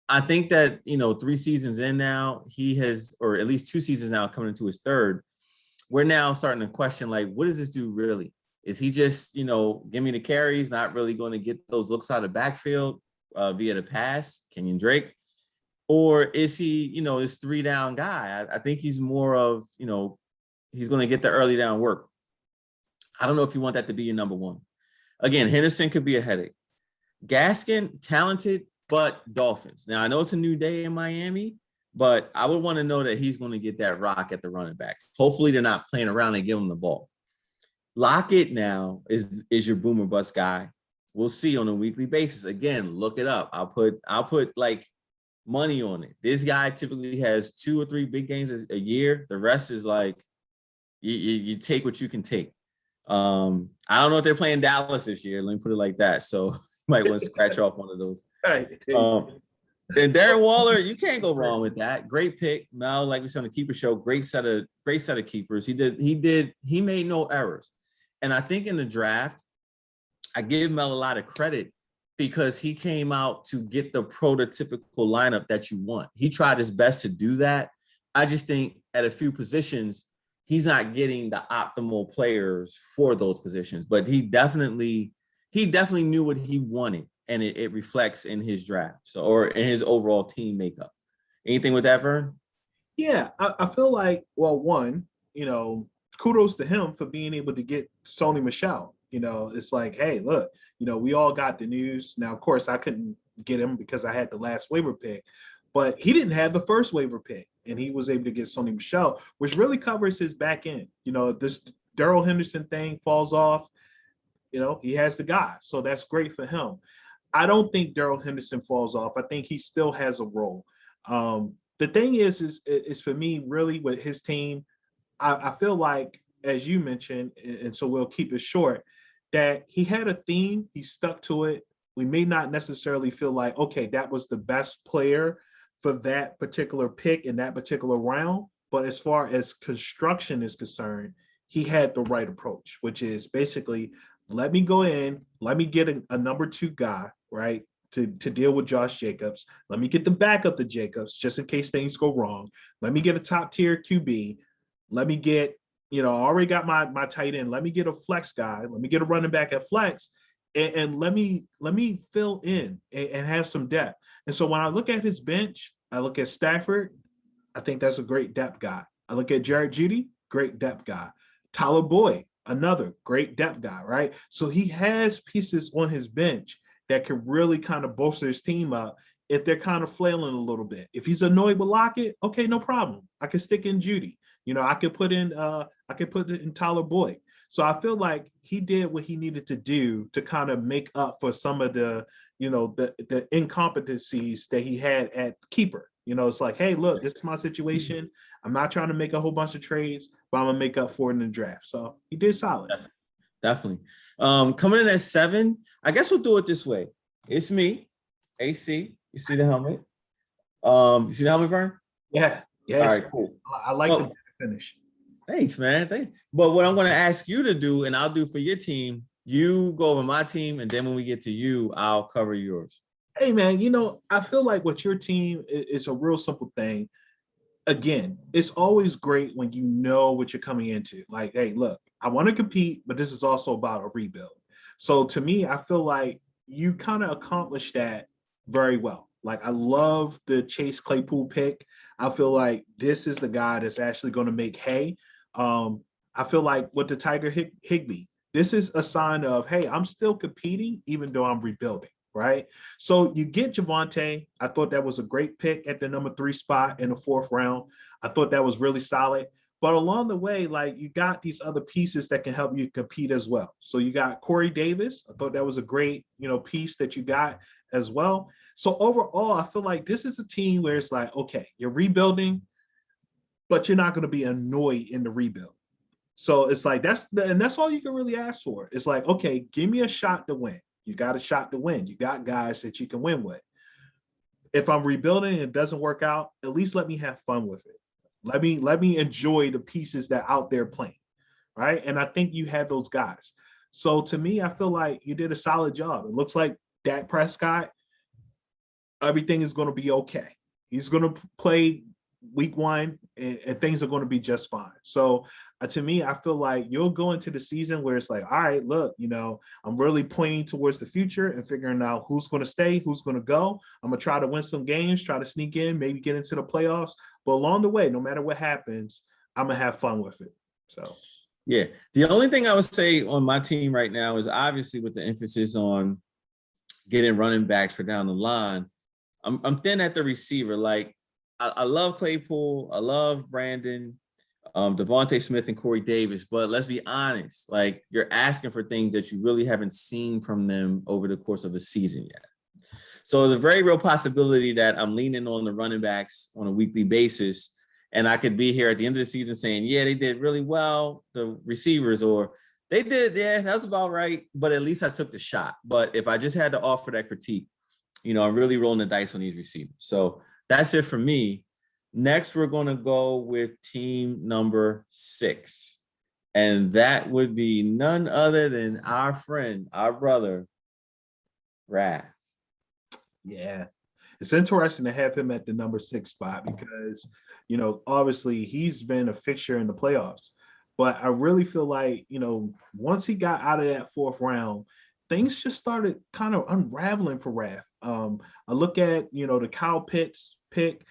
I think that, 3 seasons in now, he has, or at least 2 seasons now coming into his third, we're now starting to question, like, what does this do really? Is he just, give me the carries, not really going to get those looks out of the backfield via the pass, Kenyon Drake? Or is he, this 3-down guy? I think he's more of, he's going to get the early down work. I don't know if you want that to be your number one. Again, Henderson could be a headache. Gaskin, talented, but Dolphins. Now, I know it's a new day in Miami, but I would want to know that he's going to get that rock at the running back. Hopefully, they're not playing around and give him the ball. Lockett now is your boomer bust guy. We'll see on a weekly basis. Again, look it up. I'll put like money on it. This guy typically has 2 or 3 big games a year. The rest is like you take what you can take. I don't know if they're playing Dallas this year. Let me put it like that. So you might want to scratch off one of those. And Darren Waller, you can't go wrong with that. Great pick. Mel, like we said on the keeper show, great set of keepers. He made no errors. And I think in the draft, I give Mel a lot of credit because he came out to get the prototypical lineup that you want. He tried his best to do that. I just think at a few positions, he's not getting the optimal players for those positions, but he definitely knew what he wanted, and it reflects in his draft, or in his overall team makeup. Anything with that, Vern? Yeah, I feel like, well, one, kudos to him for being able to get Sony Michel. It's like, hey, look, we all got the news. Now, of course, I couldn't get him because I had the last waiver pick, but he didn't have the first waiver pick, and he was able to get Sony Michel, which really covers his back end. This Darrell Henderson thing falls off, he has the guy. So that's great for him. I don't think Darrell Henderson falls off. I think he still has a role. The thing is for me, really, with his team, I feel like, as you mentioned, and so we'll keep it short, that he had a theme, he stuck to it. We may not necessarily feel like, okay, that was the best player for that particular pick in that particular round. But as far as construction is concerned, he had the right approach, which is basically, let me go in, let me get a number 2 guy, right, to deal with Josh Jacobs. Let me get the backup to Jacobs just in case things go wrong. Let me get a top tier QB. Let me get, I already got my tight end. Let me get a flex guy. Let me get a running back at flex, and let me fill in and have some depth. And so when I look at his bench, I look at Stafford. I think that's a great depth guy. I look at Jared Judy, great depth guy. Tyler Boyd, another great depth guy, right? So he has pieces on his bench that can really kind of bolster his team up if they're kind of flailing a little bit. If he's annoyed with Lockett, okay, no problem. I can stick in Judy. I could put in Tyler Boyd. So I feel like he did what he needed to do to kind of make up for some of the the incompetencies that he had at keeper. It's like, hey, look, this is my situation. I'm not trying to make a whole bunch of trades, but I'm gonna make up for it in the draft. So he did solid. Definitely. Coming in at 7, I guess we'll do it this way. It's me, AC. You see the helmet? You see the helmet, Vern? Yeah. All right, cool. I like the finish. Thanks, man. But what I'm going to ask you to do, and I'll do for your team, you go over my team, and then when we get to you, I'll cover yours. Hey, man, I feel like with your team, it's a real simple thing. Again, it's always great when you know what you're coming into. Like, hey, look, I want to compete, but this is also about a rebuild. So to me, I feel like you kind of accomplished that very well. Like, I love the Chase Claypool pick. I feel like this is the guy that's actually going to make hay. I feel like with the Tiger Higbee, this is a sign of, hey, I'm still competing even though I'm rebuilding, right? So you get Javonte. I thought that was a great pick at the number 3 spot in the 4th round. I thought that was really solid. But along the way, like, you got these other pieces that can help you compete as well. So you got Corey Davis. I thought that was a great, piece that you got as well. So overall, I feel like this is a team where it's like, okay, you're rebuilding, but you're not going to be annoyed in the rebuild. So it's like, that's all you can really ask for. It's like, okay, give me a shot to win. You got a shot to win. You got guys that you can win with. If I'm rebuilding and it doesn't work out, at least let me have fun with it. Let me enjoy the pieces that are out there playing, right? And I think you had those guys. So to me, I feel like you did a solid job. It looks like Dak Prescott, everything is going to be okay. He's going to play week 1 and things are going to be just fine. So to me, I feel like you'll go into the season where it's like, all right, look, I'm really pointing towards the future and figuring out who's going to stay, who's going to go. I'm going to try to win some games, try to sneak in, maybe get into the playoffs. But along the way, no matter what happens, I'm going to have fun with it. So, yeah. The only thing I would say on my team right now is obviously with the emphasis on getting running backs for down the line, I'm thin at the receiver. Like, I love Claypool. I love Brandon, Devontae Smith, and Corey Davis. But let's be honest, like, you're asking for things that you really haven't seen from them over the course of the season yet. So there's a very real possibility that I'm leaning on the running backs on a weekly basis. And I could be here at the end of the season saying, yeah, they did really well, the receivers, or they did, yeah, that's about right. But at least I took the shot. But if I just had to offer that critique, I'm really rolling the dice on these receivers. So that's it for me. Next, we're going to go with team number 6. And that would be none other than our friend, our brother, Raph. Yeah. It's interesting to have him at the number 6 spot because, obviously he's been a fixture in the playoffs. But I really feel like, once he got out of that 4th round, things just started kind of unraveling for Raph. I look at, the Kyle Pitts pick.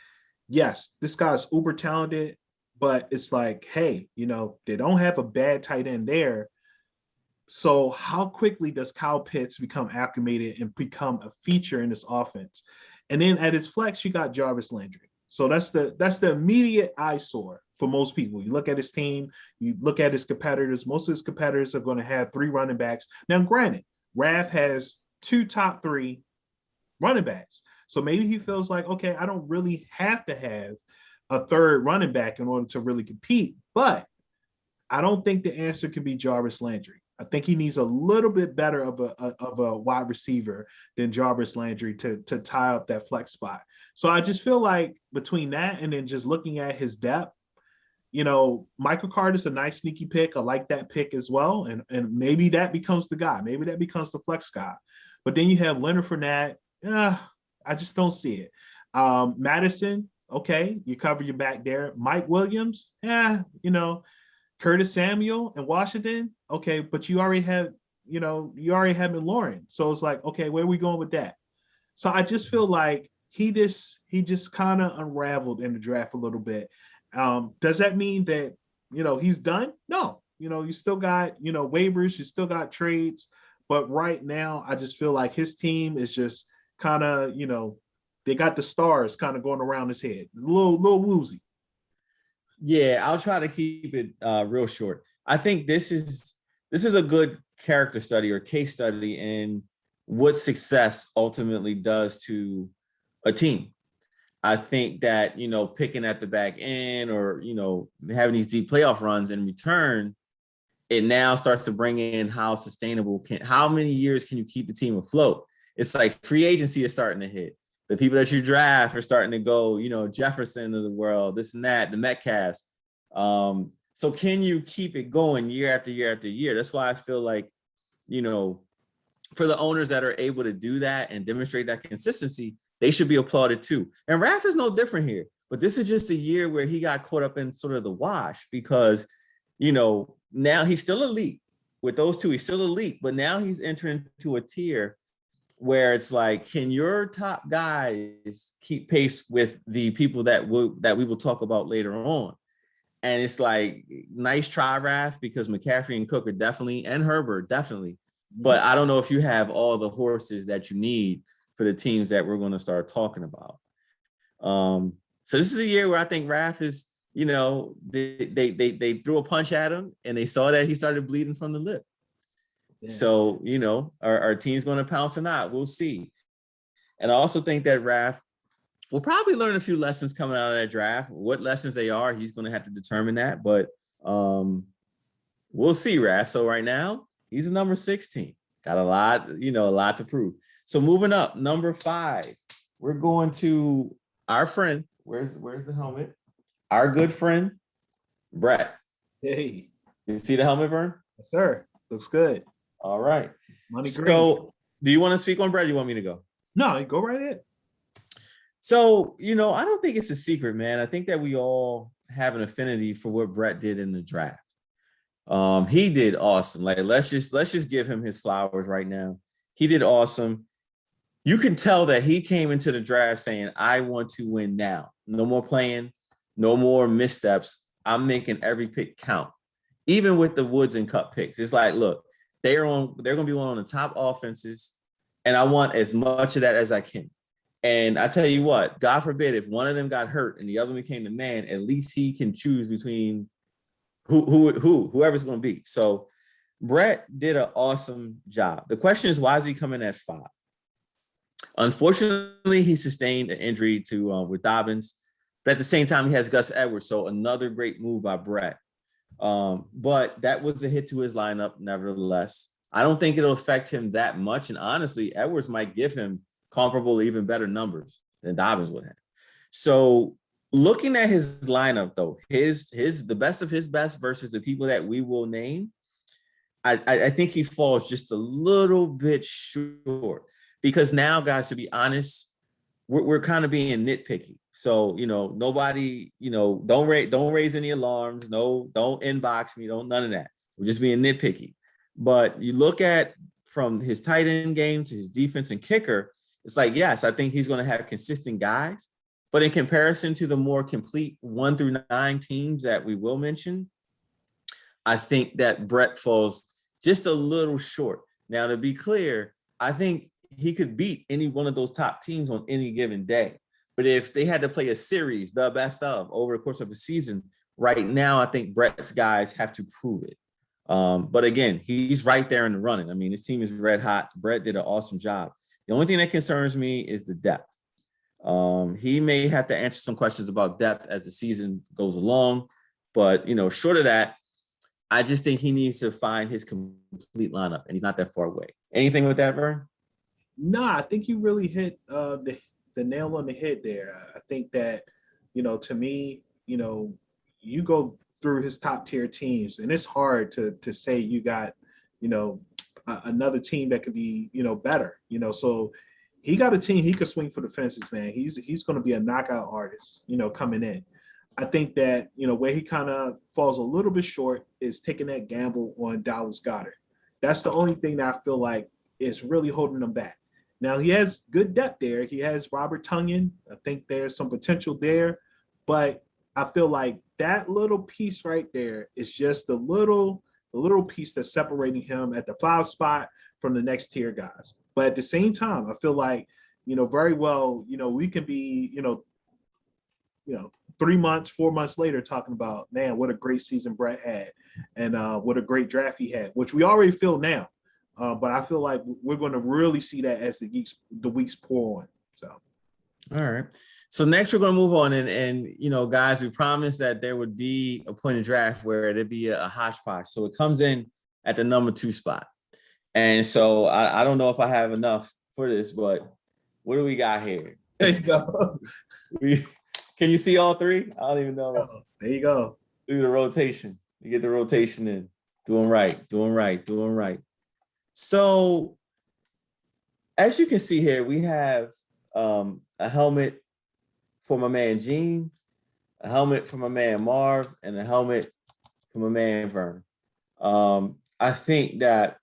Yes, this guy's uber talented, but it's like, hey, they don't have a bad tight end there. So how quickly does Kyle Pitts become acclimated and become a feature in this offense? And then at his flex, you got Jarvis Landry. So that's the immediate eyesore for most people. You look at his team, you look at his competitors. Most of his competitors are going to have 3 running backs. Now, granted, Raph has 2 top 3 running backs. So maybe he feels like, okay, I don't really have to have a 3rd running back in order to really compete. But I don't think the answer can be Jarvis Landry. I think he needs a little bit better of a wide receiver than Jarvis Landry to tie up that flex spot. So I just feel like between that and then just looking at his depth, Michael Carter's a nice sneaky pick. I like that pick as well. And maybe that becomes the guy. Maybe that becomes the flex guy. But then you have Leonard Fournette. I just don't see it. Madison, okay, you cover your back there. Mike Williams, Curtis Samuel in Washington, okay, but you already have McLaurin. So it's like, okay, where are we going with that? So I just feel like he just kind of unraveled in the draft a little bit. Does that mean that he's done? No. You still got waivers, you still got trades, but right now I just feel like his team is just kind of they got the stars kind of going around his head. A little woozy. Yeah, I'll try to keep it real short. I think this is a good character study or case study in what success ultimately does to a team. I think that, picking at the back end or, having these deep playoff runs in return, it now starts to bring in how many years can you keep the team afloat? It's like free agency is starting to hit. The people that you draft are starting to go, Jefferson of the world, this and that, the Metcalfs. So can you keep it going year after year after year? That's why I feel like, for the owners that are able to do that and demonstrate that consistency, they should be applauded too. And Raf is no different here, but this is just a year where he got caught up in sort of the wash because, now he's still elite. With those two, he's still elite, but now he's entering into a tier where it's like, can your top guys keep pace with the people that we will talk about later on? And it's like, nice try, Raf, because McCaffrey and Cook are definitely, and Herbert definitely. But I don't know if you have all the horses that you need for the teams that we're going to start talking about. So this is a year where I think Raf is, they threw a punch at him and they saw that he started bleeding from the lip. Yeah. So, our team's going to pounce or not? We'll see. And I also think that Raf will probably learn a few lessons coming out of that draft. What lessons they are, he's going to have to determine that. But we'll see, Raf. So right now, he's a number 16. Got a lot to prove. So moving up, number 5, we're going to our friend. Where's the helmet? Our good friend, Brett. Hey. You see the helmet, Vern? Yes, sir. Looks good. All right. Money green. So do you want to speak on Brett or do you want me to go? No, go right ahead. So, I don't think it's a secret, man. I think that we all have an affinity for what Brett did in the draft. He did awesome. Like, let's just give him his flowers right now. He did awesome. You can tell that he came into the draft saying, I want to win now. No more playing, no more missteps. I'm making every pick count. Even with the Woods and Cup picks. It's like, look, they're going to be one of the top offenses, and I want as much of that as I can. And I tell you what, God forbid, if one of them got hurt and the other one became the man, at least he can choose between whoever's going to be. So Brett did an awesome job. The question is, why is he coming at 5? Unfortunately, he sustained an injury with Dobbins, but at the same time, he has Gus Edwards. So another great move by Brett. But that was a hit to his lineup, nevertheless. I don't think it'll affect him that much. And honestly, Edwards might give him comparable, even better numbers than Dobbins would have. So looking at his lineup, though, the best of his best versus the people that we will name, I think he falls just a little bit short. Because now, guys, to be honest, we're kind of being nitpicky. So, nobody, don't raise any alarms. No, don't inbox me. None of that. We're just being nitpicky. But you look at from his tight end game to his defense and kicker, it's like, yes, I think he's going to have consistent guys. But in comparison to the more complete 1 through 9 teams that we will mention, I think that Brett falls just a little short. Now, to be clear, I think he could beat any one of those top teams on any given day. But if they had to play a series, the best of, over the course of a season, right now, I think Brett's guys have to prove it. But again, he's right there in the running. I mean, his team is red hot. Brett did an awesome job. The only thing that concerns me is the depth. He may have to answer some questions about depth as the season goes along. But, short of that, I just think he needs to find his complete lineup, and he's not that far away. Anything with that, Vern? No, I think you really hit the nail on the head there. I think that, to me, you go through his top tier teams, and it's hard to say you got, another team that could be, better. So he got a team he could swing for the fences, man. He's going to be a knockout artist, coming in. I think that, where he kind of falls a little bit short is taking that gamble on Dallas Goedert. That's the only thing that I feel like is really holding him back. Now, he has good depth there. He has Robert Tonyan. I think there's some potential there. But I feel like that little piece right there is just the little piece that's separating him at the 5 spot from the next tier guys. But at the same time, I feel like very well, we can be, 3 months, 4 months later talking about, man, what a great season Brett had, and what a great draft he had, which we already feel now. But I feel like we're going to really see that as the weeks pour on. So, all right. So next we're going to move on, and guys, we promised that there would be a point of draft where it'd be a hodgepodge. So it comes in at the number 2 spot, and so I don't know if I have enough for this, but what do we got here? There you go. Can you see all 3? I don't even know. There you go. Do the rotation. You get the rotation in. Doing right. So as you can see here, we have a helmet for my man Gene, a helmet for my man Marv, and a helmet for my man Vernon. I think that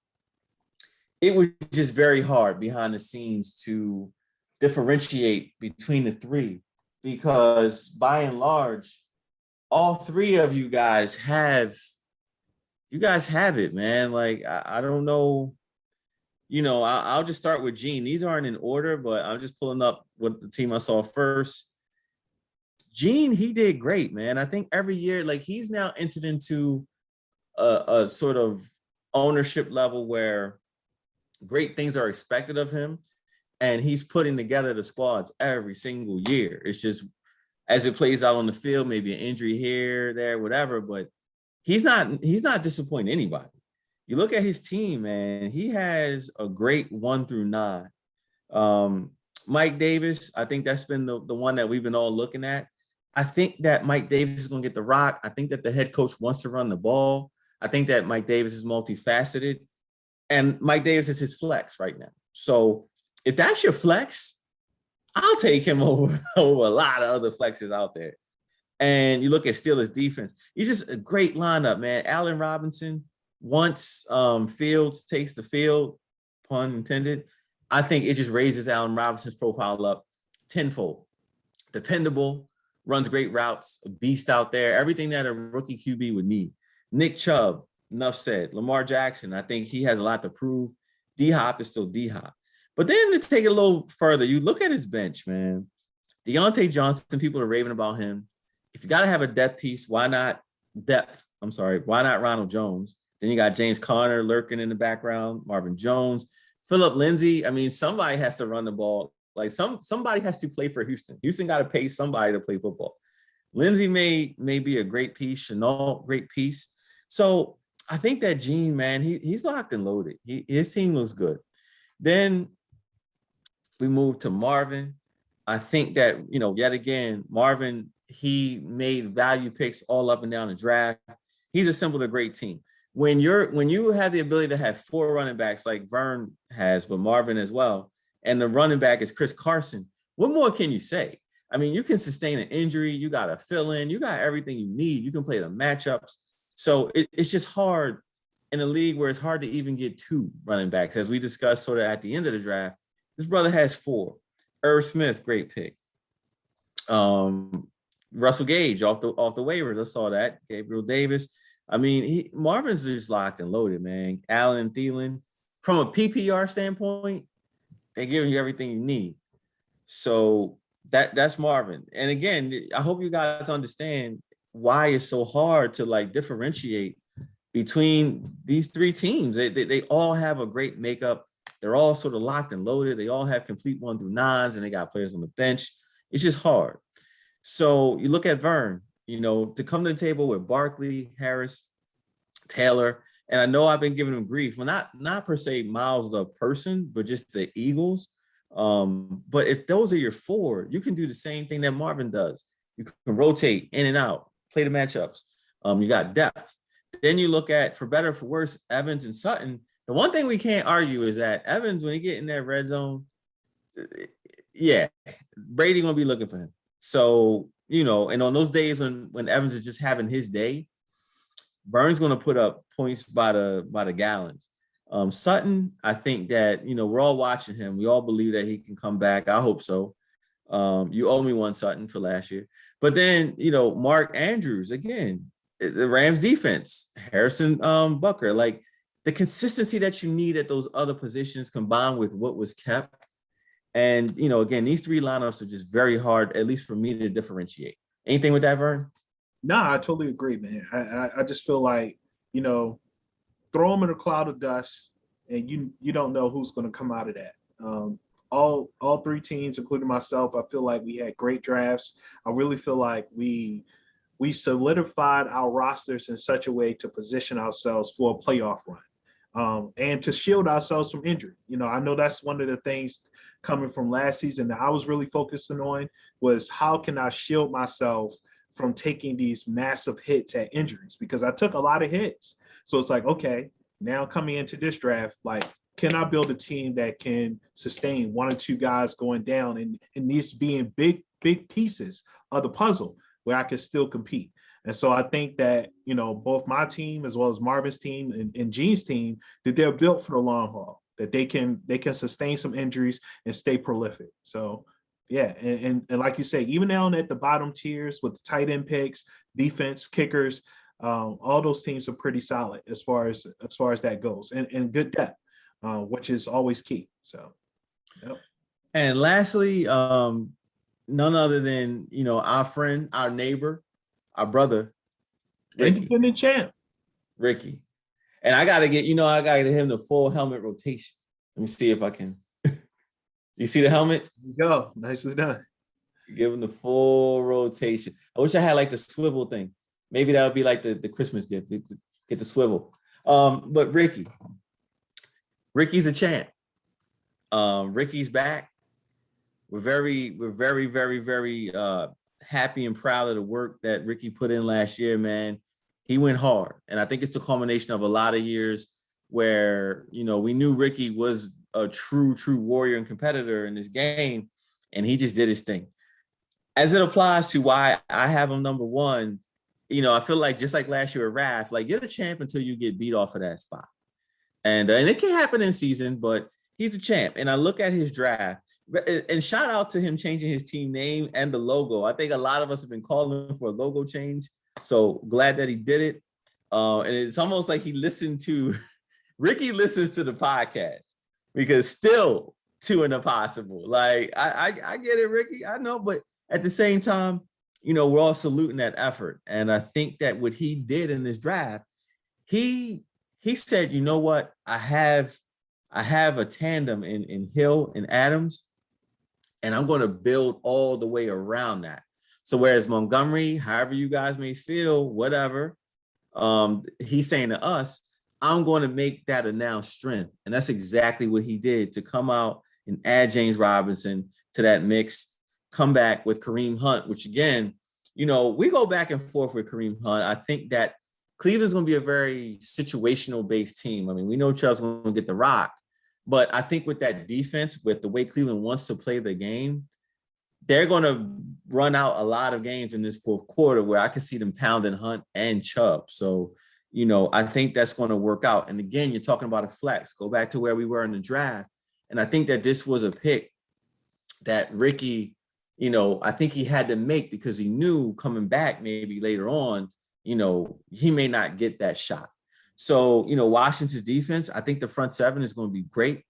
it was just very hard behind the scenes to differentiate between the 3, because by and large, all 3 of you guys have it, man. Like, I don't know, I'll just start with Gene. These aren't in order, but I'm just pulling up what the team I saw first. Gene, he did great, man. I think every year, like, he's now entered into a sort of ownership level where great things are expected of him, and he's putting together the squads every single year. It's just as it plays out on the field, maybe an injury here, there, whatever, but he's not disappointing anybody. You look at his team, man, he has a great 1 through 9. Mike Davis, I think that's been the one that we've been all looking at. I think that Mike Davis is going to get the rock. I think that the head coach wants to run the ball. I think that Mike Davis is multifaceted, and Mike Davis is his flex right now. So if that's your flex, I'll take him over a lot of other flexes out there. And you look at Steelers defense, he's just a great lineup, man. Allen Robinson, once Fields takes the field, pun intended, I think it just raises Allen Robinson's profile up tenfold. Dependable, runs great routes, a beast out there, everything that a rookie QB would need. Nick Chubb, enough said. Lamar Jackson, I think he has a lot to prove. D-Hop is still D-Hop. But then let's take it a little further. You look at his bench, man. Deontay Johnson, people are raving about him. If you got to have a depth piece, why not Ronald Jones? Then you got James Conner lurking in the background, Marvin Jones, Phillip Lindsay. I mean, somebody has to run the ball. Like somebody has to play for Houston. Houston got to pay somebody to play football. Lindsay may be a great piece. Chenault, great piece. So I think that Gene, man, he's locked and loaded. His team looks good. Then we move to Marvin. I think that, yet again, Marvin, he made value picks all up and down the draft. He's assembled a great team. When you have the ability to have 4 running backs like Vern has, but Marvin as well, and the running back is Chris Carson, what more can you say? I mean, you can sustain an injury. You got to fill in. You got everything you need. You can play the matchups. So it's just hard in a league where it's hard to even get 2 running backs. As we discussed sort of at the end of the draft, this brother has 4. Irv Smith, great pick. Russell Gage off the waivers. I saw that. Gabriel Davis. I mean, Marvin's just locked and loaded, man. Allen, Thielen. From a PPR standpoint, they're giving you everything you need. So that's Marvin. And again, I hope you guys understand why it's so hard to like differentiate between these 3 teams. They all have a great makeup. They're all sort of locked and loaded. They all have complete 1 through 9s, and they got players on the bench. It's just hard. So you look at Vern, to come to the table with Barkley, Harris, Taylor, and I know I've been giving him grief. Well, not per se Miles the person, but just the Eagles. But if those are your 4, you can do the same thing that Marvin does. You can rotate in and out, play the matchups. You got depth. Then you look at, for better or for worse, Evans and Sutton. The one thing we can't argue is that Evans, when he get in that red zone, yeah, Brady gonna be looking for him. So, and on those days when Evans is just having his day, Burns gonna put up points by the gallons. Sutton, I think that, we're all watching him. We all believe that he can come back. I hope so. You owe me one, Sutton, for last year. But then, Mark Andrews, again, the Rams defense, Harrison Bucker, like the consistency that you need at those other positions combined with what was kept, And, again, these three lineups are just very hard, at least for me, to differentiate. Anything with that, Vern? No, I totally agree, man. I just feel like, throw them in a cloud of dust, and you don't know who's going to come out of that. All three teams, including myself, I feel like we had great drafts. I really feel like we solidified our rosters in such a way to position ourselves for a playoff run, and to shield ourselves from injury. I know that's one of the things coming from last season that I was really focusing on, was how can I shield myself from taking these massive hits at injuries, because I took a lot of hits. So it's like, okay, now coming into this draft, like, can I build a team that can sustain one or two guys going down, and these being big pieces of the puzzle where I can still compete? And so I think that, both my team as well as Marvin's team and Gene's team, that they're built for the long haul, that they can sustain some injuries and stay prolific. So yeah, and like you say, even down at the bottom tiers with the tight end picks, defense, kickers, all those teams are pretty solid as far as that goes, and good depth, which is always key. So, yep. And lastly, none other than our friend, our neighbor, our brother, Ricky. Independent champ, Ricky. And I gotta get him the full helmet rotation. Let me see if I can. You see the helmet? There you go. Nicely done. Give him the full rotation. I wish I had like the swivel thing. Maybe that would be like the Christmas gift. Get the swivel. But Ricky's a champ. Ricky's back. We're very, very happy and proud of the work that Ricky put in last year, man. He went hard. And I think it's the culmination of a lot of years where, we knew Ricky was a true warrior and competitor in this game, and he just did his thing. As it applies to why I have him number one, I feel like just like last year with Raph, like, you're the champ until you get beat off of that spot. And it can happen in season, but he's a champ. And I look at his draft, and shout out to him changing his team name and the logo. I think a lot of us have been calling for a logo change. So glad that he did it. And it's almost like Ricky listens to the podcast, because still 2 in the possible. Like, I get it, Ricky. I know, but at the same time, we're all saluting that effort. And I think that what he did in this draft, he said, you know what? I have a tandem in Hill and Adams, and I'm going to build all the way around that. So whereas Montgomery, however you guys may feel, whatever, he's saying to us, I'm going to make that a now strength. And that's exactly what he did, to come out and add James Robinson to that mix, come back with Kareem Hunt, which again, we go back and forth with Kareem Hunt. I think that Cleveland's going to be a very situational based team. I mean, we know Chubb's going to get the rock, but I think with that defense, with the way Cleveland wants to play the game, they're going to run out a lot of games in this fourth quarter where I can see them pounding Hunt and Chubb. So, I think that's going to work out. And again, you're talking about a flex. Go back to where we were in the draft. And I think that this was a pick that Ricky, I think he had to make, because he knew coming back maybe later on, he may not get that shot. So, Washington's defense, I think the front seven is going to be great.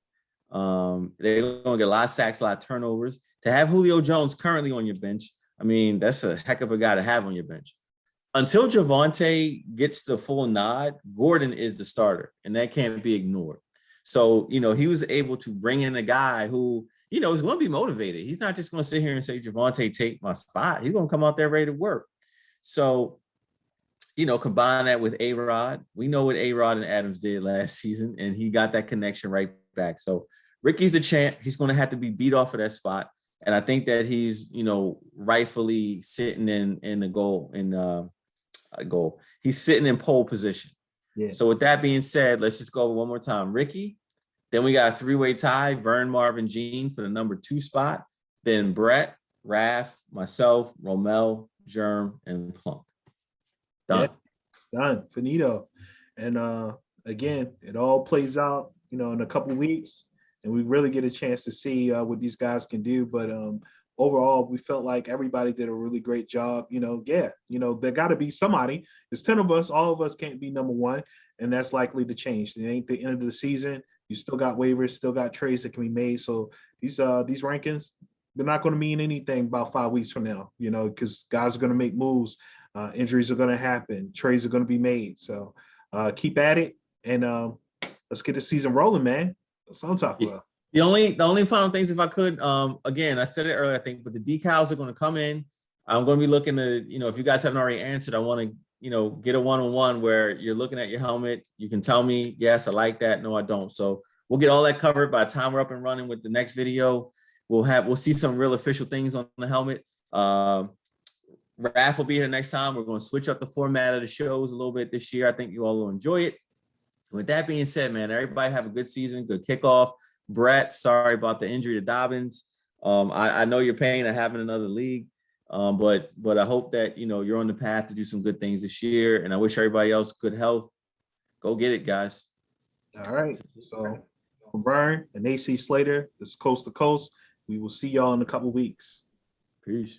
They're going to get a lot of sacks, a lot of turnovers. To have Julio Jones currently on your bench, I mean, that's a heck of a guy to have on your bench. Until Javonte gets the full nod, Gordon is the starter, and that can't be ignored. So, he was able to bring in a guy who, is going to be motivated. He's not just going to sit here and say, Javonte, take my spot. He's going to come out there ready to work. So, combine that with A-Rod. We know what A-Rod and Adams did last season, and he got that connection right back. So Ricky's the champ. He's going to have to be beat off of that spot. And I think that he's, rightfully sitting in the goal, goal. He's sitting in pole position. Yeah. So with that being said, let's just go over one more time. Ricky, then we got a 3-way tie, Vern, Marvin, Gene for the number 2 spot. Then Brett, Raph, myself, Romel, Germ, and Plunk. Done. Yeah, done. Finito. And again, it all plays out, in a couple weeks, and we really get a chance to see what these guys can do. But overall, we felt like everybody did a really great job. There got to be somebody. There's 10 of us. All of us can't be number one, and that's likely to change. It ain't the end of the season. You still got waivers, still got trades that can be made. So these rankings, they're not going to mean anything about 5 weeks from now, you know, because guys are going to make moves, injuries are going to happen, trades are going to be made. So keep at it, and let's get the season rolling, man. That's what I'm talking about. The only final things, if I could, again, I said it earlier, I think, but the decals are going to come in. I'm going to be looking to, you know, if you guys haven't already answered, I want to, you know, get a one-on-one where you're looking at your helmet. You can tell me, yes, I like that. No, I don't. So we'll get all that covered by the time we're up and running with the next video. We'll see some real official things on the helmet. Raph will be here next time. We're going to switch up the format of the shows a little bit this year. I think you all will enjoy it. With that being said, man, everybody have a good season, good kickoff. Brett, sorry about the injury to Dobbins. I know your pain of having another league, but I hope that, you know, you're on the path to do some good things this year, and I wish everybody else good health. Go get it, guys. All right. So from Vern and AC Slater, this is Coast to Coast. We will see y'all in a couple weeks. Peace.